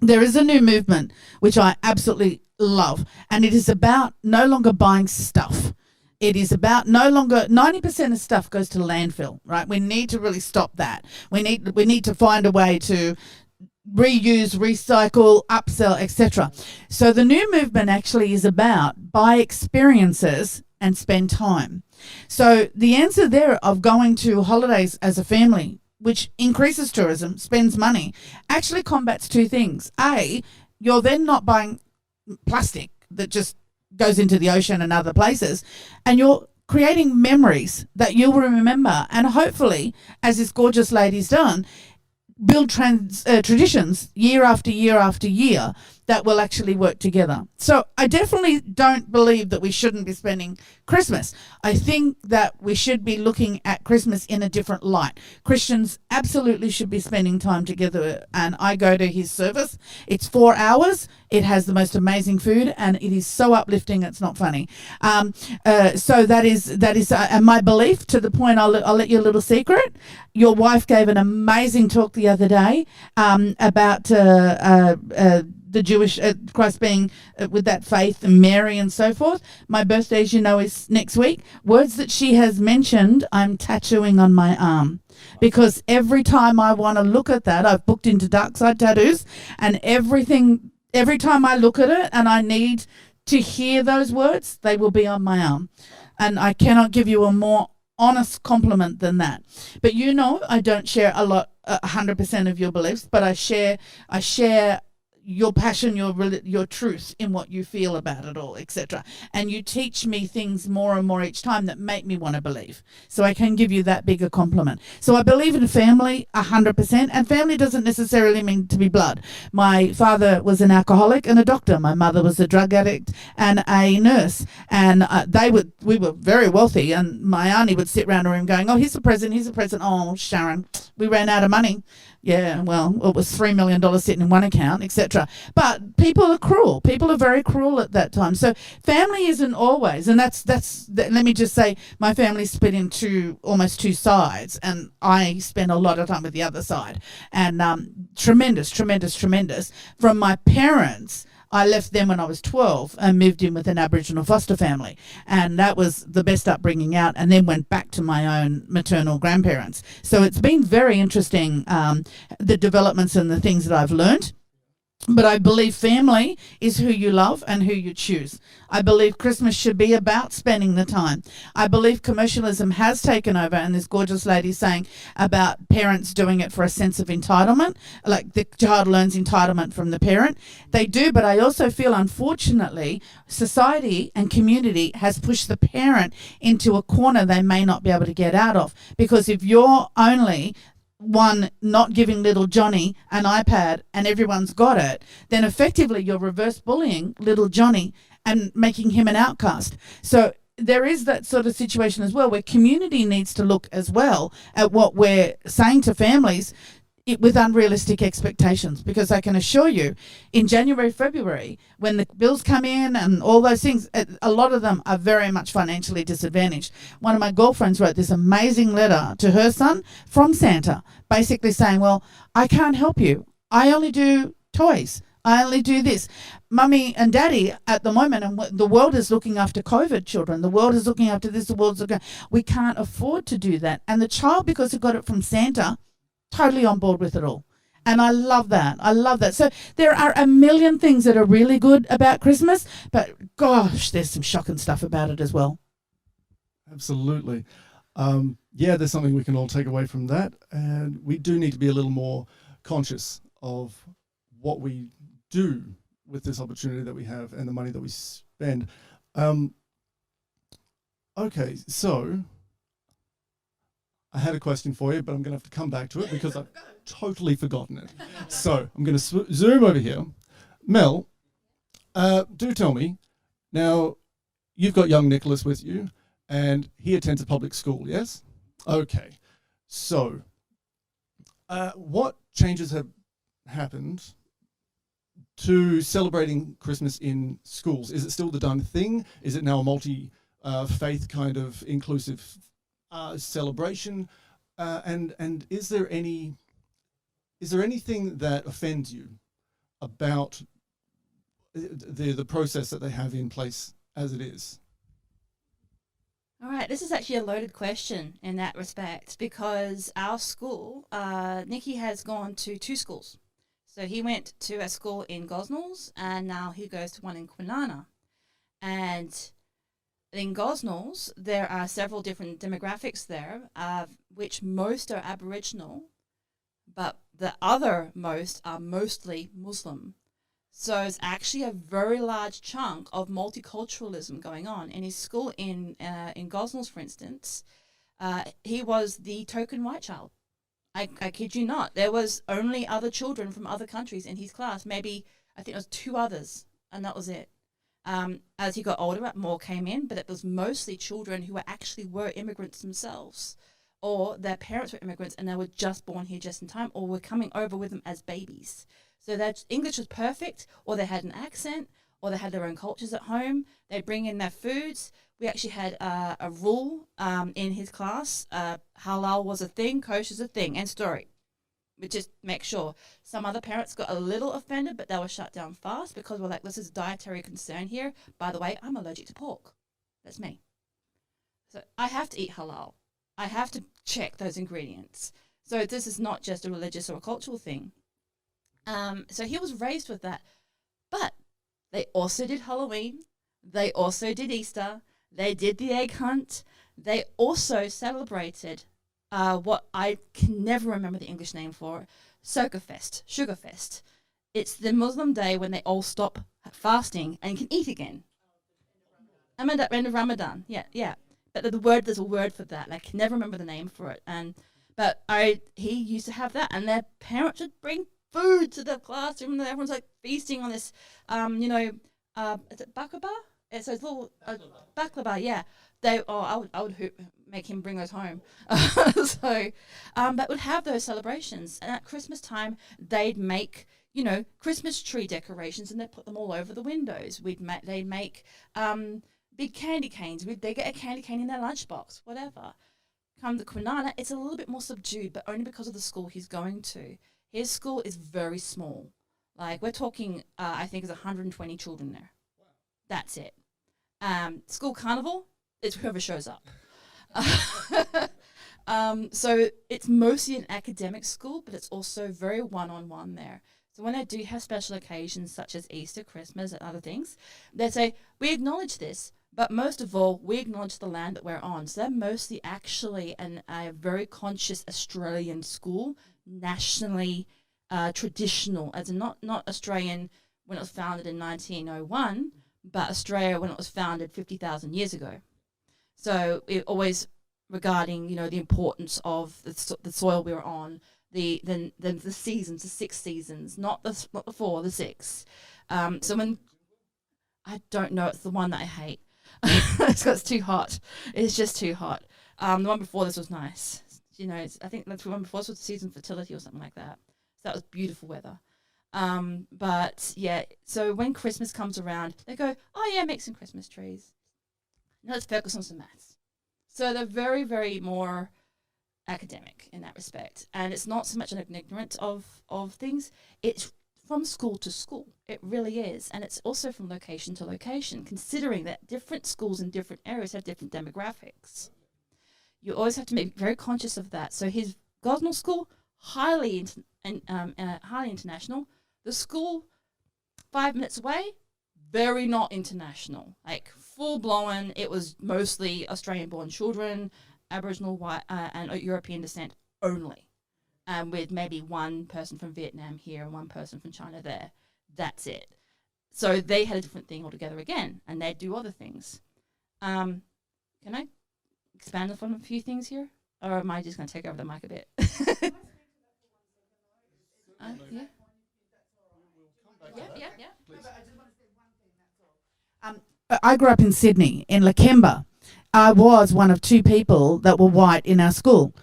There is a new movement which I absolutely love, and it is about no longer buying stuff. It is about no longer 90% of stuff goes to landfill, right? We need to really stop that. We need to find a way to reuse, recycle, upsell, etc. So the new movement actually is about buy experiences and spend time. So the answer there of going to holidays as a family, which increases tourism, spends money, actually combats 2 things. A, you're then not buying plastic that just goes into the ocean and other places, and you're creating memories that you'll remember, and hopefully, as this gorgeous lady's done, build traditions year after year after year that will actually work together. So I definitely don't believe that we shouldn't be spending Christmas. I think that we should be looking at Christmas in a different light. Christians absolutely should be spending time together, and I go to his service. It's 4 hours. It has the most amazing food, and it is so uplifting. It's not funny. So that is my belief. To the point, I'll let you a little secret. Your wife gave an amazing talk the other day about the Jewish Christ being with that faith and Mary and so forth. My birthday, as you know, is next week. Words that she has mentioned, I'm tattooing on my arm. Because every time I want to look at that, I've booked into dark side tattoos, and every time I look at it and I need to hear those words, they will be on my arm. And I cannot give you a more honest compliment than that. But you know, I don't share 100% of your beliefs, but I share your passion, your truth in what you feel about it all, etc. And you teach me things more and more each time that make me want to believe. So I can give you that bigger compliment. So I believe in family 100%, and family doesn't necessarily mean to be blood. My father was an alcoholic and a doctor. My mother was a drug addict and a nurse. And we were very wealthy, and my auntie would sit around the room going, "Oh, here's a present, here's a present. Oh, Sharon, we ran out of money." Yeah, well, it was $3 million sitting in one account, etc. But people are cruel. People are very cruel at that time. So family isn't always, and let me just say, my family's split into almost two sides, and I spend a lot of time with the other side. And tremendous. From my parents, I left them when I was 12 and moved in with an Aboriginal foster family. And that was the best upbringing out, and then went back to my own maternal grandparents. So it's been very interesting, the developments and the things that I've learned. But I believe family is who you love and who you choose. I believe Christmas should be about spending the time. I believe commercialism has taken over, and this gorgeous lady saying about parents doing it for a sense of entitlement, like the child learns entitlement from the parent. They do, but I also feel, unfortunately, society and community has pushed the parent into a corner they may not be able to get out of. Because if you're only one not giving little Johnny an iPad and everyone's got it, then effectively you're reverse bullying little Johnny and making him an outcast. So there is that sort of situation as well, where community needs to look as well at what we're saying to families with unrealistic expectations. Because I can assure you, in January, February, when the bills come in and all those things, a lot of them are very much financially disadvantaged. One of my girlfriends wrote this amazing letter to her son from Santa, basically saying, well, I can't help you. I only do toys. I only do this. Mummy and Daddy at the moment, and the world is looking after COVID children. The world is looking after this. The world's looking. We can't afford to do that. And the child, because he got it from Santa, totally on board with it all. And I love that. So there are a million things that are really good about Christmas, but gosh, there's some shocking stuff about it as well. Absolutely. There's something we can all take away from that. And we do need to be a little more conscious of what we do with this opportunity that we have and the money that we spend. Okay, so I had a question for you, but I'm going to have to come back to it because I've totally forgotten it. So I'm going to zoom over here. Mel, do tell me, now you've got young Nicholas with you and he attends a public school, yes? Okay. So what changes have happened to celebrating Christmas in schools? Is it still the done thing? Is it now a multi-faith kind of inclusive celebration, and is there anything that offends you about the process that they have in place as it is? All right, this is actually a loaded question in that respect, because our school, Nicky has gone to two schools. So he went to a school in Gosnells, and now he goes to one in Kwinana. And in Gosnells, there are several different demographics there, which most are Aboriginal, but the other most are mostly Muslim. So it's actually a very large chunk of multiculturalism going on. In his school in Gosnells, for instance, he was the token white child. I kid you not. There was only other children from other countries in his class, maybe I think it was 2 others, and that was it. As he got older, more came in, but it was mostly children who were immigrants themselves, or their parents were immigrants and they were just born here just in time, or were coming over with them as babies. So their English was perfect, or they had an accent, or they had their own cultures at home. They'd bring in their foods. We actually had a rule in his class. Halal was a thing, kosher's a thing, end story. We just make sure. Some other parents got a little offended, but they were shut down fast because we're like, this is a dietary concern here. By the way, I'm allergic to pork. That's me. So I have to eat halal. I have to check those ingredients. So this is not just a religious or a cultural thing. So he was raised with that. But they also did Halloween. They also did Easter. They did the egg hunt. They also celebrated what I can never remember the English name for, Sugarfest. It's the Muslim day when they all stop fasting and can eat again. End of Ramadan, yeah. But there's a word for that. I can never remember the name for it. He used to have that, and their parents would bring food to the classroom, and everyone's like feasting on this, is it baklava? It's those little baklava, yeah. I would make him bring those home. But would have those celebrations, and at Christmas time they'd make Christmas tree decorations, and they'd put them all over the windows. They'd make big candy canes. They get a candy cane in their lunchbox, whatever. Come to Kwinana, it's a little bit more subdued, but only because of the school he's going to. His school is very small. Like we're talking, I think there's 120 children there. That's it. School carnival, it's whoever shows up. So it's mostly an academic school, but it's also very one-on-one there. So when they do have special occasions such as Easter, Christmas, and other things, they say, we acknowledge this, but most of all, we acknowledge the land that we're on. So they're mostly actually a very conscious Australian school, nationally traditional, as in not Australian when it was founded in 1901, but Australia when it was founded 50,000 years ago. So it always regarding, the importance of the soil we were on, the seasons, the 6 seasons, not the 4, the 6. So when I don't know, it's the one that I hate. It's too hot. It's just too hot. The one before this was nice. I think the one before this was season fertility or something like that. So that was beautiful weather. But yeah, so when Christmas comes around, they go, oh yeah, make some Christmas trees. Now let's focus on some maths. So they're very, very more academic in that respect. And it's not so much an ignorance of things. It's from school to school. It really is. And it's also from location to location, considering that different schools in different areas have different demographics. You always have to be very conscious of that. So his Gosnell school, highly international. The school 5 minutes away, very not international. Like full blown, it was mostly Australian born children, Aboriginal, white, and European descent only. With maybe one person from Vietnam here and one person from China there. That's it. So they had a different thing altogether again, and they'd do other things. Can I expand upon a few things here? Or am I just going to take over the mic a bit? Yeah. I grew up in Sydney, in Lakemba. I was one of 2 people that were white in our school.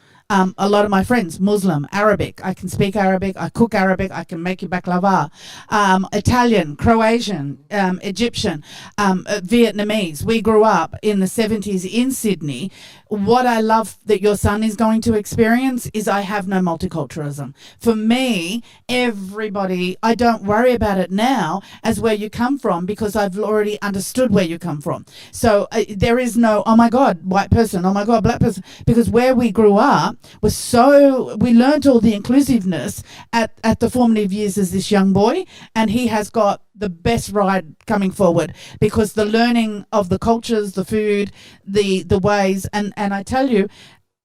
A lot of my friends, Muslim, Arabic. I can speak Arabic. I cook Arabic. I can make you baklava. Italian, Croatian, Egyptian, Vietnamese. We grew up in the 70s in Sydney. What I love that your son is going to experience is I have no multiculturalism. For me, everybody, I don't worry about it now as where you come from because I've already understood where you come from. So there is no, oh my God, white person, oh my God, black person, because where we grew up, we learned all the inclusiveness at the formative years as this young boy, and he has got the best ride coming forward because the learning of the cultures, the food, the ways, and I tell you,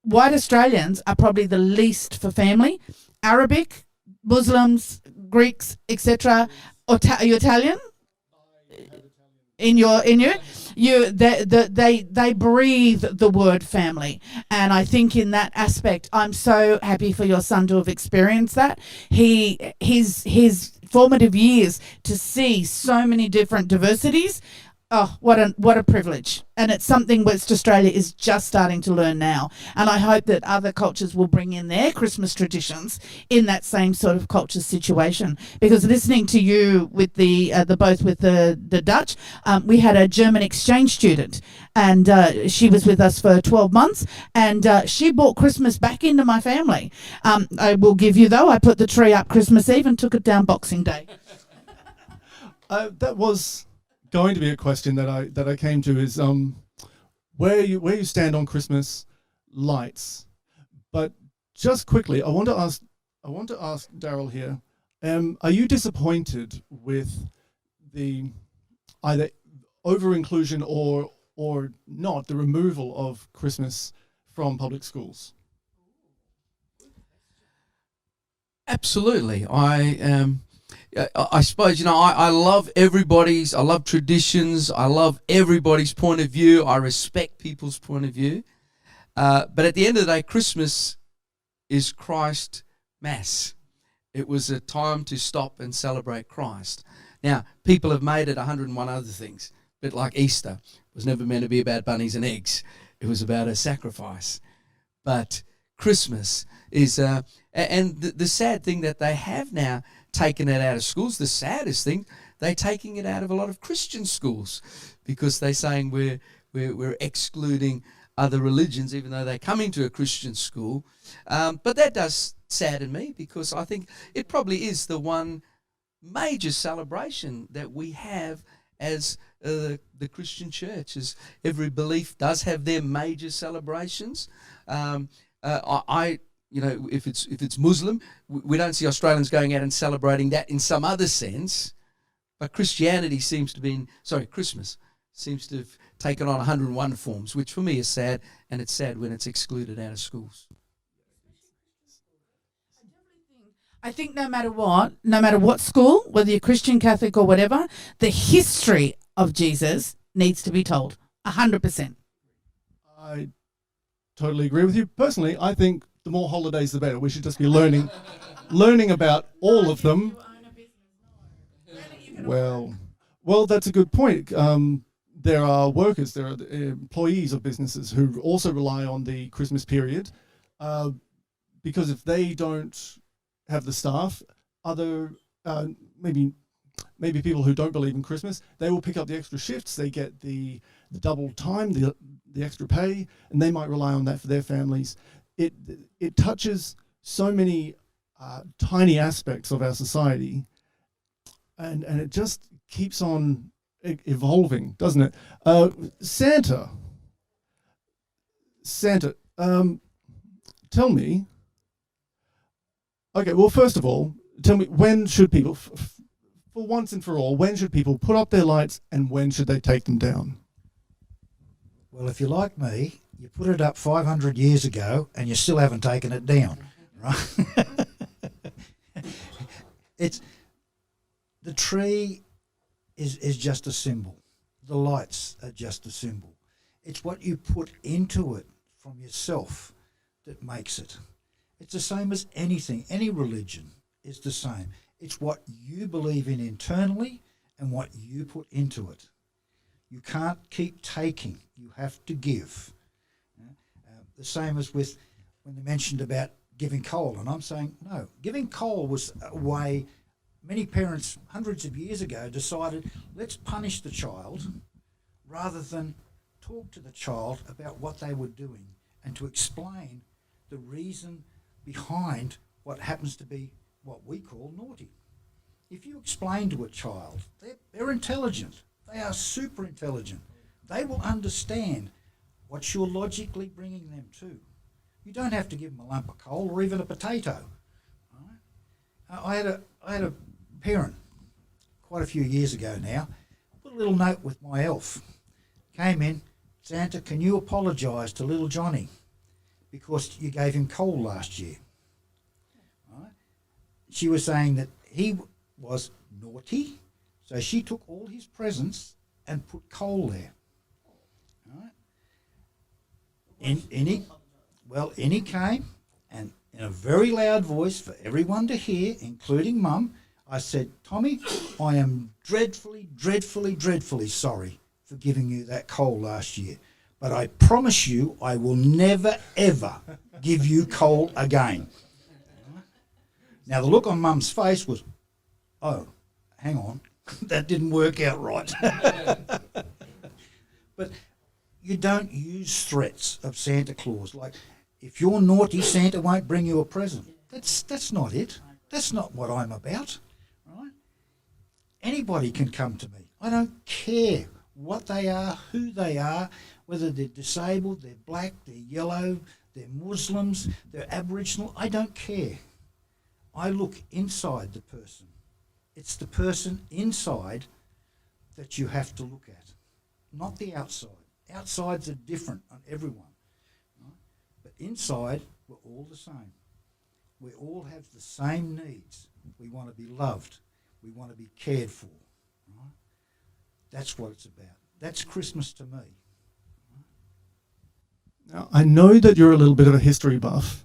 white Australians are probably the least for family. Arabic, Muslims, Greeks, etc. Are you Italian? in you they breathe the word family. And I think in that aspect, I'm so happy for your son to have experienced that. His formative years to see so many different diversities. Oh, what a privilege. And it's something West Australia is just starting to learn now. And I hope that other cultures will bring in their Christmas traditions in that same sort of culture situation. Because listening to you with the both with the Dutch, we had a German exchange student, and she was with us for 12 months, and she brought Christmas back into my family. I will give you, though, I put the tree up Christmas Eve and took it down Boxing Day. That was going to be a question that I came to, is where you stand on Christmas lights. But just quickly, I want to ask Daryl here, are you disappointed with the either over inclusion or not, the removal of Christmas from public schools? Absolutely. I suppose, I love I love traditions. I love everybody's point of view. I respect people's point of view. But at the end of the day, Christmas is Christ Mass. It was a time to stop and celebrate Christ. Now, people have made it 101 other things. A bit like Easter. It was never meant to be about bunnies and eggs. It was about a sacrifice. But Christmas is, and the sad thing that they have now taken it out of schools, the saddest thing, they're taking it out of a lot of Christian schools, because they're saying we're excluding other religions, even though they come into a Christian school. But that does sadden me, because I think it probably is the one major celebration that we have as the Christian church. As every belief does have their major celebrations. If it's Muslim, we don't see Australians going out and celebrating that in some other sense. But Christianity Christmas seems to have taken on 101 forms, which for me is sad, and it's sad when it's excluded out of schools. I think no matter what school, whether you're Christian, Catholic or whatever, the history of Jesus needs to be told. 100%. I totally agree with you. Personally, I think the more holidays, the better. We should just be learning about all of them. Well, that's a good point. There are workers, there are employees of businesses who also rely on the Christmas period, because if they don't have the staff, other maybe people who don't believe in Christmas, they will pick up the extra shifts. They get the double time, the extra pay, and they might rely on that for their families. It touches so many tiny aspects of our society, and it just keeps on evolving, doesn't it? Santa, tell me. Okay, well, first of all, tell me, when should people, for once and for all, when should people put up their lights and when should they take them down? Well, if you're like me, you put it up 500 years ago and you still haven't taken it down, right? The tree is just a symbol. The lights are just a symbol. It's what you put into it from yourself that makes it. It's the same as anything. Any religion is the same. It's what you believe in internally and what you put into it. You can't keep taking. You have to give. The same as with when they mentioned about giving coal. And I'm saying, no, giving coal was a way many parents hundreds of years ago decided, let's punish the child rather than talk to the child about what they were doing and to explain the reason behind what happens to be what we call naughty. If you explain to a child, they're intelligent. They are super intelligent. They will understand what you're logically bringing them to. You don't have to give them a lump of coal or even a potato. Right? I had a parent quite a few years ago now, put a little note with my elf. Came in, Santa, can you apologise to little Johnny because you gave him coal last year? Right? She was saying that he was naughty, so she took all his presents and put coal there. Right? In he came, and in a very loud voice for everyone to hear, including Mum, I said, Tommy, I am dreadfully, dreadfully, dreadfully sorry for giving you that coal last year. But I promise you I will never, ever give you coal again. Now, the look on Mum's face was, oh, hang on, that didn't work out right. But you don't use threats of Santa Claus. Like, if you're naughty, Santa won't bring you a present. That's not it. That's not what I'm about. Right? Anybody can come to me. I don't care what they are, who they are, whether they're disabled, they're black, they're yellow, they're Muslims, they're Aboriginal. I don't care. I look inside the person. It's the person inside that you have to look at, not the outside. Outsides are different on everyone. Right? But inside, we're all the same. We all have the same needs. We want to be loved. We want to be cared for. Right? That's what it's about. That's Christmas to me. Now, I know that you're a little bit of a history buff,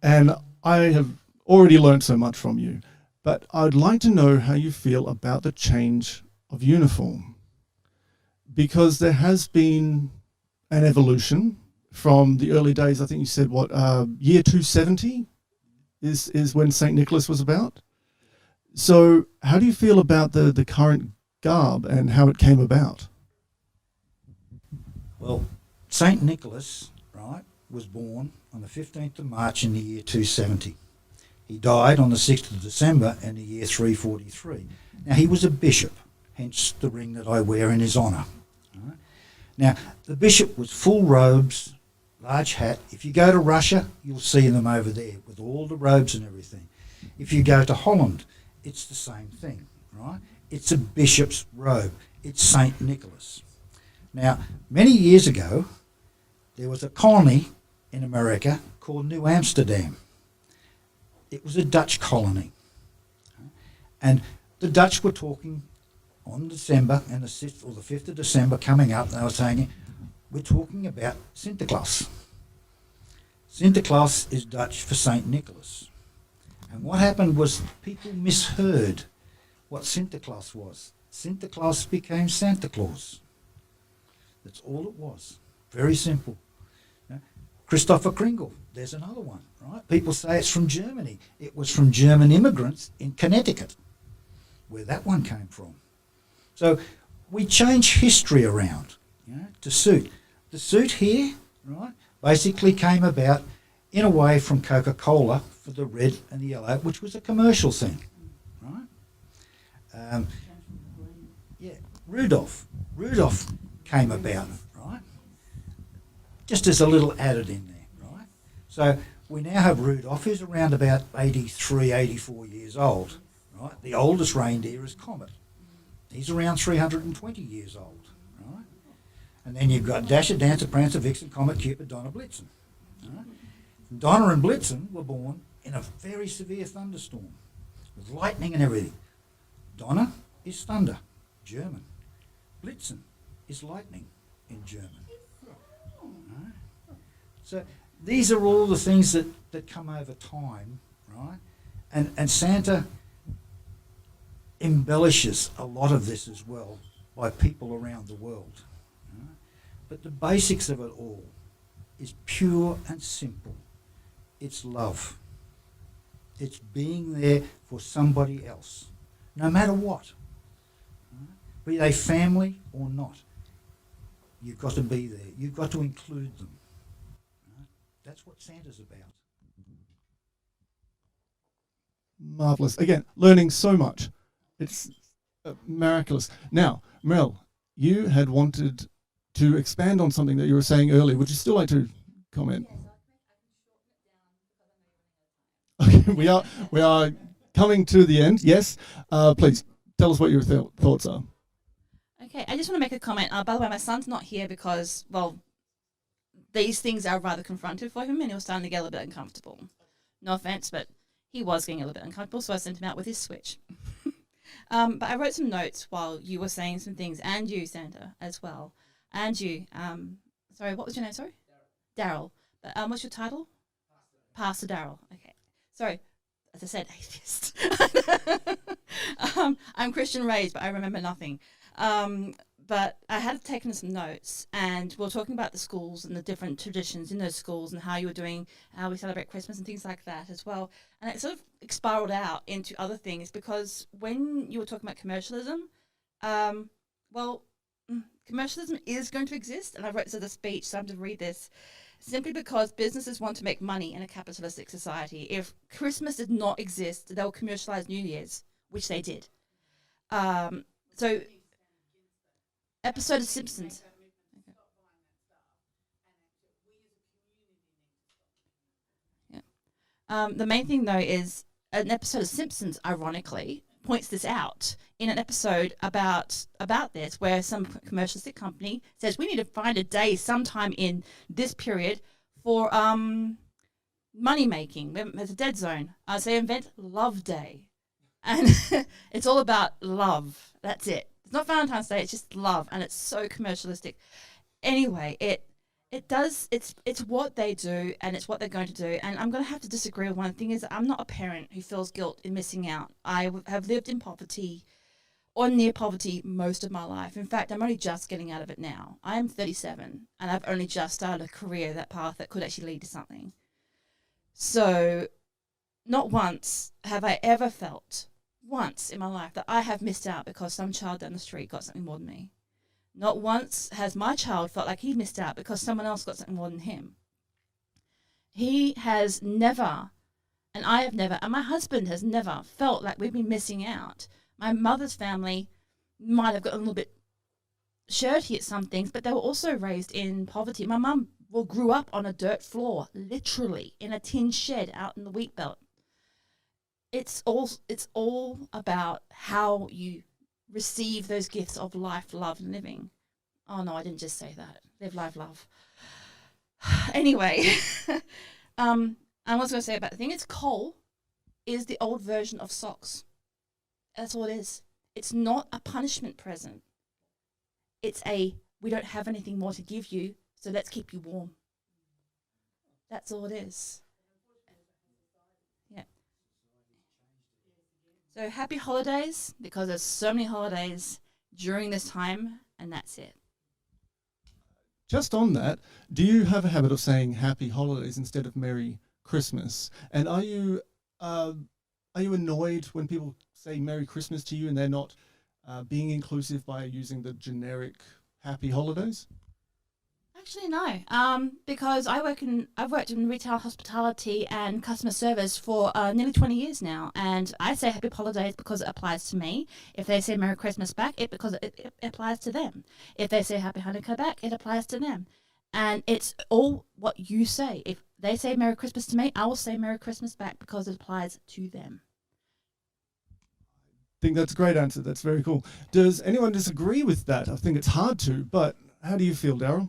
and I have already learned so much from you, but I'd like to know how you feel about the change of uniform, because there has been an evolution from the early days. I think you said, year 270 is when St. Nicholas was about. So how do you feel about the current garb and how it came about? Well, St. Nicholas, right, was born on the 15th of March in the year 270. He died on the 6th of December in the year 343. Now, he was a bishop, hence the ring that I wear in his honour. Right? Now, the bishop was full robes, large hat. If you go to Russia, you'll see them over there with all the robes and everything. If you go to Holland, it's the same thing, right? It's a bishop's robe. It's St. Nicholas. Now, many years ago, there was a colony in America called New Amsterdam. It was a Dutch colony. And the Dutch were talking on December, and the 6th or the 5th of December coming up, they were saying, we're talking about Sinterklaas. Sinterklaas is Dutch for St. Nicholas. And what happened was people misheard what Sinterklaas was. Sinterklaas became Santa Claus. That's all it was. Very simple. Christopher Kringle, there's another one, right? People say it's from Germany. It was from German immigrants in Connecticut, where that one came from. So we change history around, to suit. The suit here, right, basically came about in a way from Coca-Cola for the red and the yellow, which was a commercial thing, right? Rudolph. Rudolph came about, right? Just as a little added in there, right? So we now have Rudolph, who's around about 83, 84 years old, right? The oldest reindeer is Comet. He's around 320 years old, right? And then you've got Dasher, Dancer, Prancer, Vixen, Comet, Cupid, Donner, Blitzen. Right? Donner and Blitzen were born in a very severe thunderstorm with lightning and everything. Donner is thunder, German. Blitzen is lightning in German. Right? So these are all the things that come over time, right? And Santa embellishes a lot of this as well by people around the world. Right? But the basics of it all is pure and simple. It's love. It's being there for somebody else, no matter what. Right? Be they family or not. You've got to be there. You've got to include them. Right? That's what Santa's about. Marvellous. Again, learning so much. It's miraculous. Now, Mel, you had wanted to expand on something that you were saying earlier. Would you still like to comment? Okay, we are coming to the end. Yes, please tell us what your thoughts are. Okay, I just want to make a comment. By the way, my son's not here because, well, these things are rather confrontive for him and he was starting to get a little bit uncomfortable. No offense, but he was getting a little bit uncomfortable, so I sent him out with his Switch. But I wrote some notes while you were saying some things, and you, Santa, as well. And you, sorry, what was your name? Sorry? Daryl. But what's your title? Pastor Daryl. Okay. Sorry, as I said, atheist. I'm Christian raised, but I remember nothing. But I had taken some notes, and we were talking about the schools and the different traditions in those schools and how you were doing, how we celebrate Christmas and things like that as well. And it sort of spiraled out into other things because when you were talking about commercialism, commercialism is going to exist. And I wrote this as a speech, so I'm going to read this. Simply because businesses want to make money in a capitalistic society. If Christmas did not exist, they'll commercialize New Year's, which they did. So, episode of Simpsons. Yeah. The main thing, though, is an episode of Simpsons, ironically, points this out in an episode about this, where some commercialistic company says we need to find a day sometime in this period for money making. There's a dead zone. So they invent Love Day, and it's all about love. That's it. It's not Valentine's Day. It's just love, and it's so commercialistic. Anyway, it's what they do, and it's what they're going to do. And I'm going to have to disagree with one thing is that I'm not a parent who feels guilt in missing out. I have lived in poverty or near poverty most of my life. In fact, I'm only just getting out of it now. I am 37, and I've only just started a career, that path that could actually lead to something. So not once have I ever felt, once in my life, that I have missed out because some child down the street got something more than me. Not once has my child felt like he missed out because someone else got something more than him. He has never, and I have never, and my husband has never felt like we've been missing out. My mother's family might have gotten a little bit shirty at some things, but they were also raised in poverty. My mum grew up on a dirt floor, literally, in a tin shed out in the wheat belt. It's all about how you receive those gifts of life, love, and living. Oh no, I didn't just say that. Live, life, love. Anyway, I was going to say about the thing. It's coal is the old version of socks. That's all it is. It's not a punishment present. It's we don't have anything more to give you, so let's keep you warm. That's all it is. Yeah. So happy holidays, because there's so many holidays during this time, and that's it. Just on that, do you have a habit of saying happy holidays instead of Merry Christmas? And are you annoyed when people say Merry Christmas to you and they're not being inclusive by using the generic happy holidays? Actually, no, because I've worked in retail, hospitality, and customer service for nearly 20 years now, and I say happy holidays because it applies to me. If they say Merry Christmas back, because it applies to them. If they say Happy Hanukkah back, it applies to them. And it's all what you say. If they say Merry Christmas to me, I will say Merry Christmas back because it applies to them. I think that's a great answer. That's very cool. Does anyone disagree with that? I think it's hard to, but how do you feel, Daryl?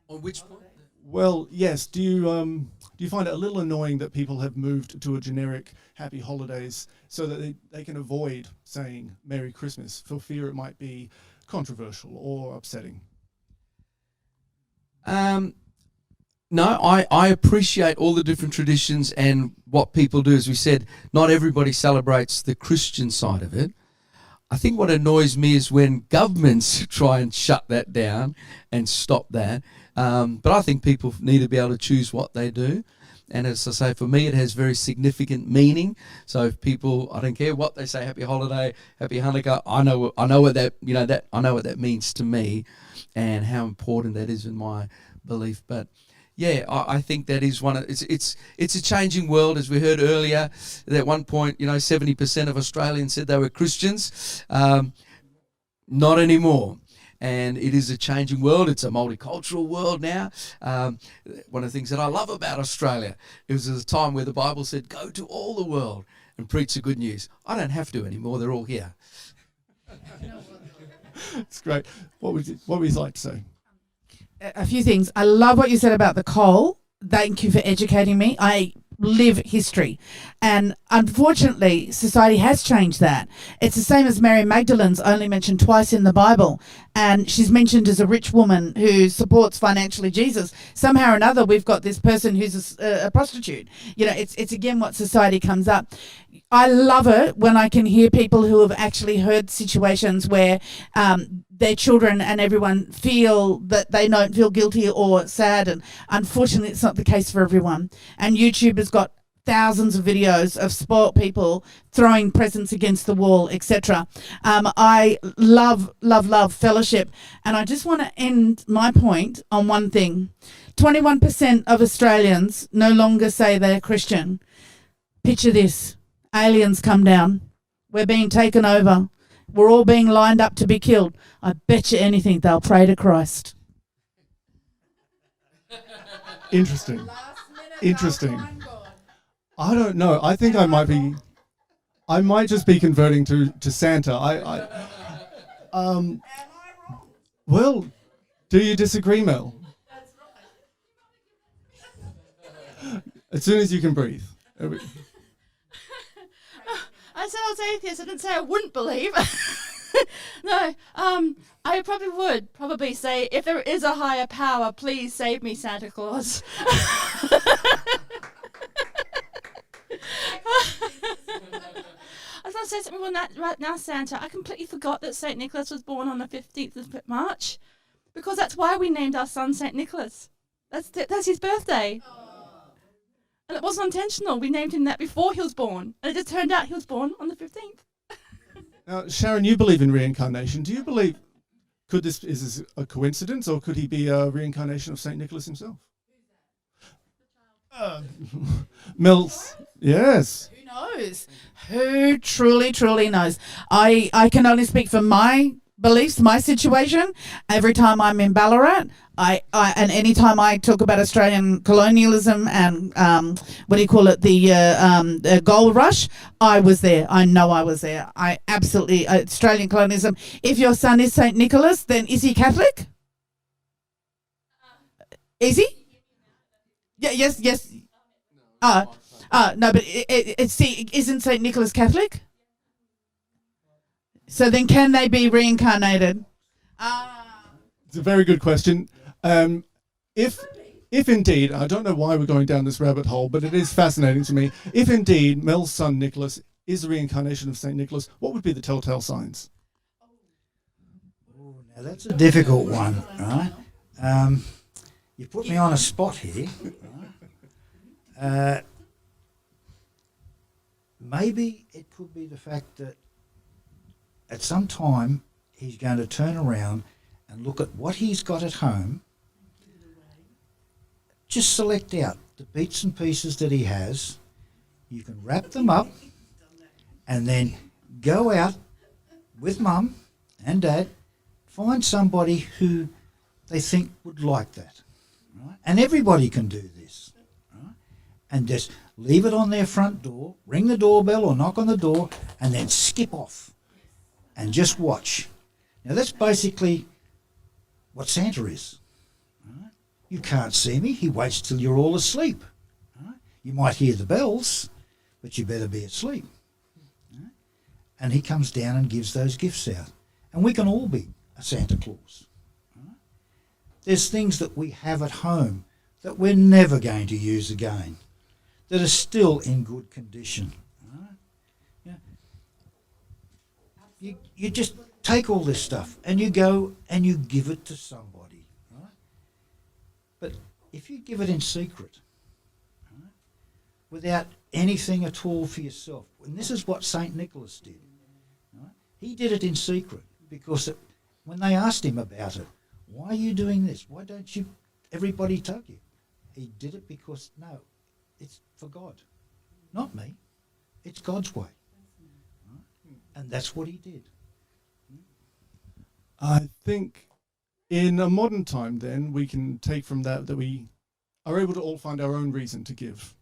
On which point? Well, yes. Do you find it a little annoying that people have moved to a generic happy holidays so that they can avoid saying Merry Christmas for fear it might be controversial or upsetting? No, I appreciate all the different traditions and what people do. As we said, not everybody celebrates the Christian side of it. I think what annoys me is when governments try and shut that down and stop that. But I think people need to be able to choose what they do. And as I say, for me, it has very significant meaning. So if people, I don't care what they say, Happy Holiday, Happy Hanukkah, I know what I know what that means to me, and how important that is in my belief. But yeah, I think that is one of it's a changing world, as we heard earlier. At one point, 70% of Australians said they were Christians. Not anymore. And it is a changing world. It's a multicultural world now. One of the things that I love about Australia, it was a time where the Bible said, go to all the world and preach the good news. I don't have to anymore. They're all here. It's great. What would you like to say? A few things. I love what you said about the coal. Thank you for educating me. I live history. And unfortunately, society has changed that. It's the same as Mary Magdalene's only mentioned twice in the Bible. And she's mentioned as a rich woman who supports financially Jesus. Somehow or another, we've got this person who's a prostitute. You know, it's again what society comes up. I love it when I can hear people who have actually heard situations where their children and everyone feel that they don't feel guilty or sad, and unfortunately it's not the case for everyone. And YouTube has got thousands of videos of spoilt people throwing presents against the wall, etc. I love fellowship, and I just want to end my point on one thing. 21% of Australians no longer say they're Christian. Picture this. Aliens come down. We're being taken over. We're all being lined up to be killed. I bet you anything they'll pray to Christ. Interesting. Interesting. I don't know. I think I might just be converting to Santa. Well, do you disagree, Mel? As soon as you can breathe. I said I was atheist. I didn't say I wouldn't believe. No, I probably would say, if there is a higher power, please save me, Santa Claus. I was going to say something right now, Santa. I completely forgot that St. Nicholas was born on the 15th of March, because that's why we named our son St. Nicholas. That's his birthday. And it wasn't intentional. We named him that before he was born. And it just turned out he was born on the 15th. Now, Sharon, you believe in reincarnation. Do you believe, is this a coincidence, or could he be a reincarnation of St. Nicholas himself? Mills, yes. Who knows? Who truly knows? I can only speak for my beliefs, my situation. Every time I'm in Ballarat, and any time I talk about Australian colonialism and the gold rush, I was there. I know I was there. I absolutely Australian colonialism. If your son is St. Nicholas, then is he Catholic? Is he? Yeah. Yes. No, but isn't St. Nicholas Catholic? So then, can they be reincarnated? It's a very good question. If indeed, I don't know why we're going down this rabbit hole, but it is fascinating to me. If indeed Mel's son Nicholas is a reincarnation of St. Nicholas, what would be the telltale signs? Oh, now that's a difficult one, right? You put me on a spot here. Right? Maybe it could be the fact that at some time he's going to turn around and look at what he's got at home, just select out the bits and pieces that he has. You can wrap them up and then go out with mum and dad, find somebody who they think would like that. Right? And everybody can do this. Right? And just leave it on their front door, ring the doorbell or knock on the door, and then skip off and just watch. Now that's basically what Santa is. Right? You can't see me. He waits till you're all asleep. Right? You might hear the bells, but you better be asleep. Right? And he comes down and gives those gifts out. And we can all be a Santa Claus. Right? There's things that we have at home that we're never going to use again, that are still in good condition. Right? Yeah. You just take all this stuff and you go and you give it to somebody. Right? But if you give it in secret, right, without anything at all for yourself, and this is what St. Nicholas did. Right? He did it in secret because when they asked him about it, why are you doing this? Why don't you, everybody tell you? He did it because, no, it's for God, not me. It's God's way. Right? And that's what he did. I think in a modern time then we can take from that we are able to all find our own reason to give.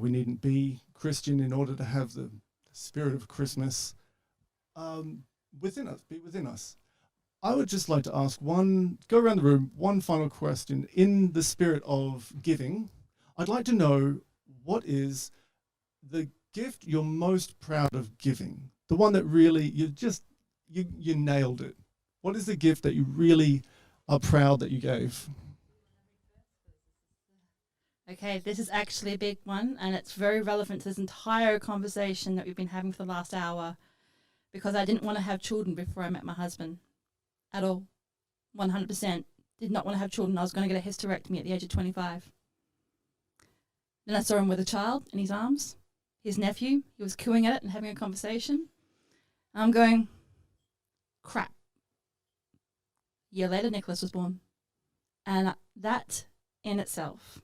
We needn't be Christian in order to have the spirit of Christmas within us. I would just like to ask go around the room, one final question. In the spirit of giving, I'd like to know what is the gift you're most proud of giving? The one that really you nailed it. What is the gift that you really are proud that you gave? Okay, this is actually a big one, and it's very relevant to this entire conversation that we've been having for the last hour, because I didn't want to have children before I met my husband at all. 100%. Did not want to have children. I was going to get a hysterectomy at the age of 25. Then I saw him with a child in his arms, his nephew. He was cooing at it and having a conversation. I'm going, crap. A year later, Nicholas was born. And that in itself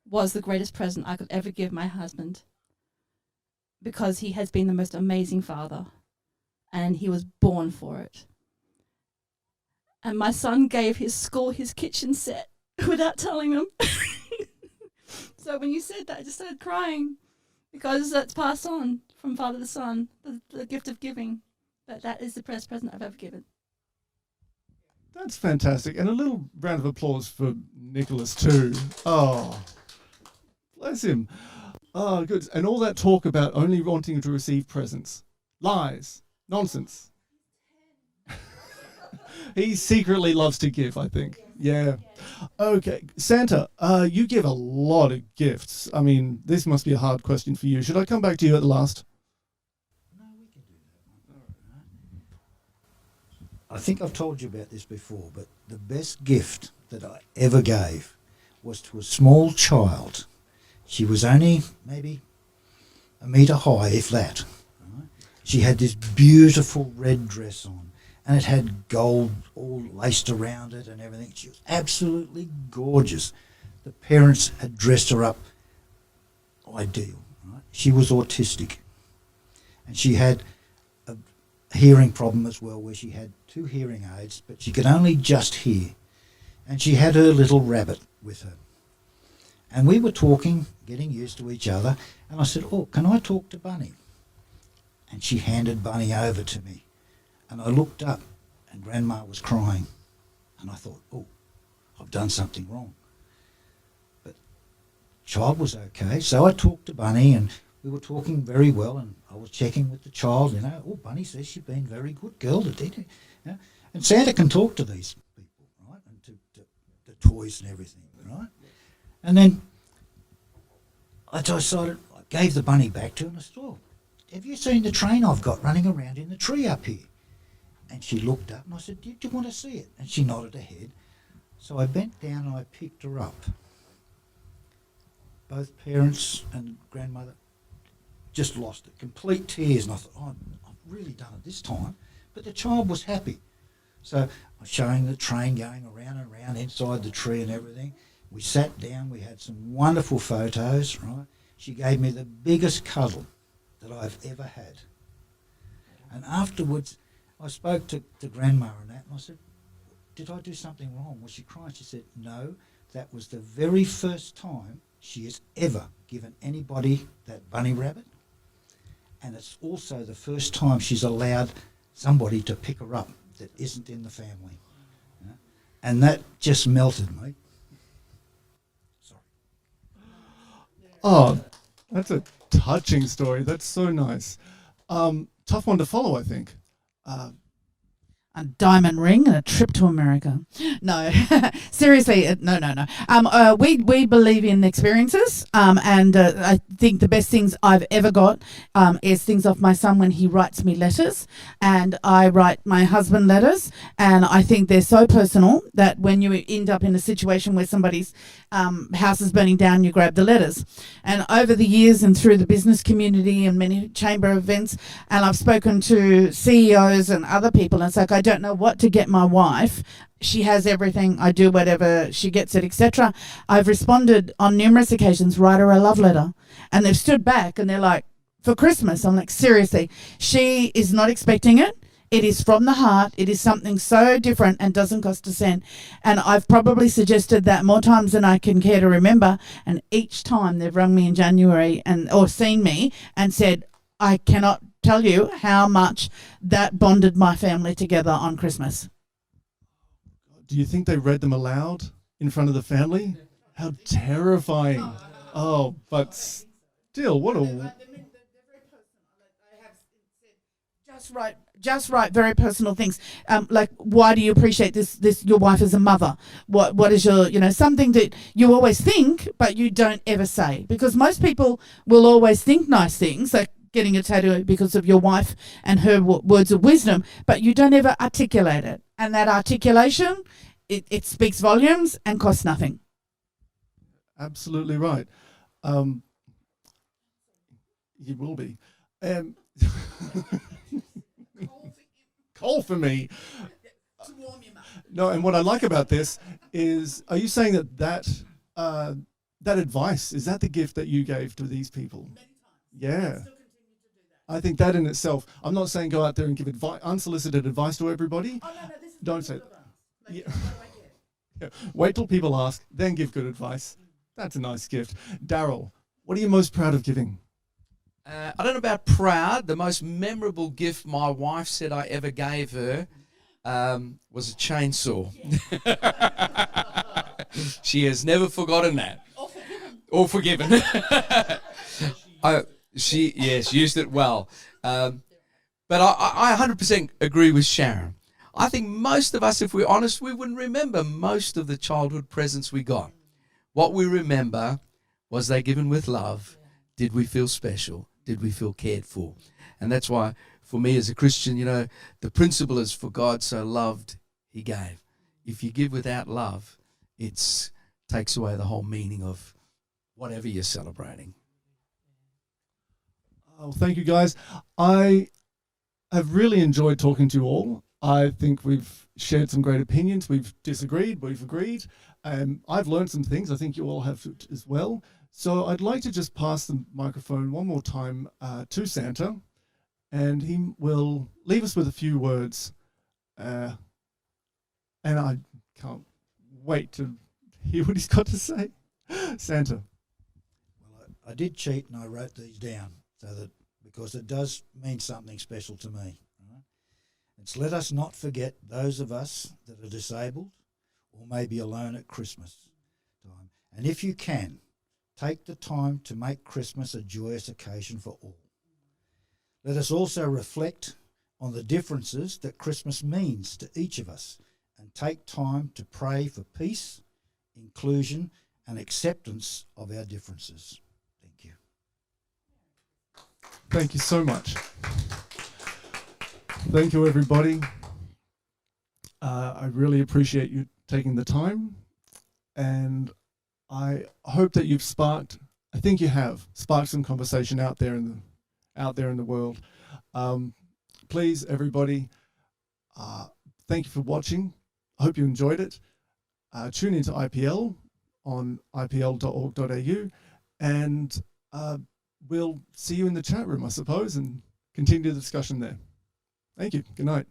was the greatest present I could ever give my husband, because he has been the most amazing father and he was born for it. And my son gave his school his kitchen set without telling them. So when you said that, I just started crying, because that's passed on from father to son, the gift of giving. But that is the best present I've ever given. That's fantastic. And a little round of applause for Nicholas too. Oh, bless him. Oh, good. And all that talk about only wanting to receive presents. Lies. Nonsense. He secretly loves to give, I think. Yeah. Okay. Santa, you give a lot of gifts. I mean, this must be a hard question for you. Should I come back to you at the last? No, we can do that one. I think I've told you about this before, but the best gift that I ever gave was to a small child. She was only maybe a metre high, if that. Right? She had this beautiful red dress on, and it had gold all laced around it and everything. She was absolutely gorgeous. The parents had dressed her up ideal. Right? She was autistic, and she had a hearing problem as well, where she had 2 hearing aids, but she could only just hear. And she had her little rabbit with her. And we were talking, getting used to each other, and I said, "Oh, can I talk to Bunny?" And she handed Bunny over to me. And I looked up, and Grandma was crying. And I thought, "Oh, I've done something wrong." But the child was okay. So I talked to Bunny, and we were talking very well, and I was checking with the child, "Oh, Bunny says she's been a very good girl today." And Santa can talk to these people, right? And to the toys and everything, right? And then I decided, I gave the bunny back to her, and I said, "Oh, have you seen the train I've got running around in the tree up here?" And she looked up, and I said, "Did you want to see it?" And she nodded her head. So I bent down and I picked her up. Both parents and grandmother just lost it, complete tears. And I thought, "Oh, I've really done it this time." But the child was happy. So I was showing the train going around and around inside the tree and everything. We sat down, we had some wonderful photos, right? She gave me the biggest cuddle that I've ever had. And afterwards, I spoke to Grandma and that, and I said, "Did I do something wrong?" Was she crying? She said, "No, that was the very first time she has ever given anybody that bunny rabbit. And it's also the first time she's allowed somebody to pick her up that isn't in the family." And that just melted me. Oh, that's a touching story. That's so nice. Tough one to follow, I think. A diamond ring and a trip to America. No, seriously, no. We believe in experiences, and I think the best things I've ever got is things off my son when he writes me letters, and I write my husband letters, and I think they're so personal that when you end up in a situation where somebody's house is burning down, you grab the letters. And over the years and through the business community and many chamber events, and I've spoken to CEOs and other people, and it's like, I don't know what to get my wife. She has everything. I do whatever she gets it, etc. I've responded on numerous occasions, write her a love letter. And they've stood back and they're like, for Christmas. I'm like, seriously, she is not expecting it. It is from the heart. It is something so different and doesn't cost a cent. And I've probably suggested that more times than I can care to remember. And each time they've rung me in January or seen me and said, I cannot tell you how much that bonded my family together on Christmas. Do you think they read them aloud in front of the family? How terrifying. Oh, but still, what a Just right, very personal things. Like, why do you appreciate this your wife as a mother? What is your, something that you always think but you don't ever say? Because most people will always think nice things, like getting a tattoo because of your wife and her words of wisdom, but you don't ever articulate it. And that articulation, it speaks volumes and costs nothing. absolutely right. You will be. Coal for me. No, and what I like about this is, are you saying that advice, is that the gift that you gave to these people? Yeah. I think that in itself, I'm not saying go out there and give unsolicited advice to everybody. Don't say that. Yeah. Yeah. Wait till people ask, then give good advice. That's a nice gift. Daryl, what are you most proud of giving? I don't know about proud. The most memorable gift my wife said I ever gave her was a chainsaw. She has never forgotten that. Or forgiven. She used it well. But I 100% agree with Sharon. I think most of us, if we're honest, we wouldn't remember most of the childhood presents we got. What we remember was they given with love. Did we feel special? Did we feel cared for? And that's why, for me as a Christian, the principle is, for God so loved, he gave. If you give without love, it takes away the whole meaning of whatever you're celebrating. Oh, thank you, guys. I have really enjoyed talking to you all. I think we've shared some great opinions. We've disagreed, we've agreed. I've learned some things. I think you all have as well. So I'd like to just pass the microphone one more time to Santa, and he will leave us with a few words. And I can't wait to hear what he's got to say. Santa. Well, I did cheat and I wrote these down because it does mean something special to me. Right? It's let us not forget those of us that are disabled or maybe alone at Christmas time. And if you can, take the time to make Christmas a joyous occasion for all. Let us also reflect on the differences that Christmas means to each of us and take time to pray for peace, inclusion, and acceptance of our differences. Thank you. Thank you so much. Thank you, everybody. I really appreciate you taking the time, and I hope that you've sparked, I think you have, sparked some conversation out there in the world. Please, everybody, thank you for watching. I hope you enjoyed it. Tune into IPL on ipl.org.au, and we'll see you in the chat room, I suppose, and continue the discussion there. Thank you. Good night.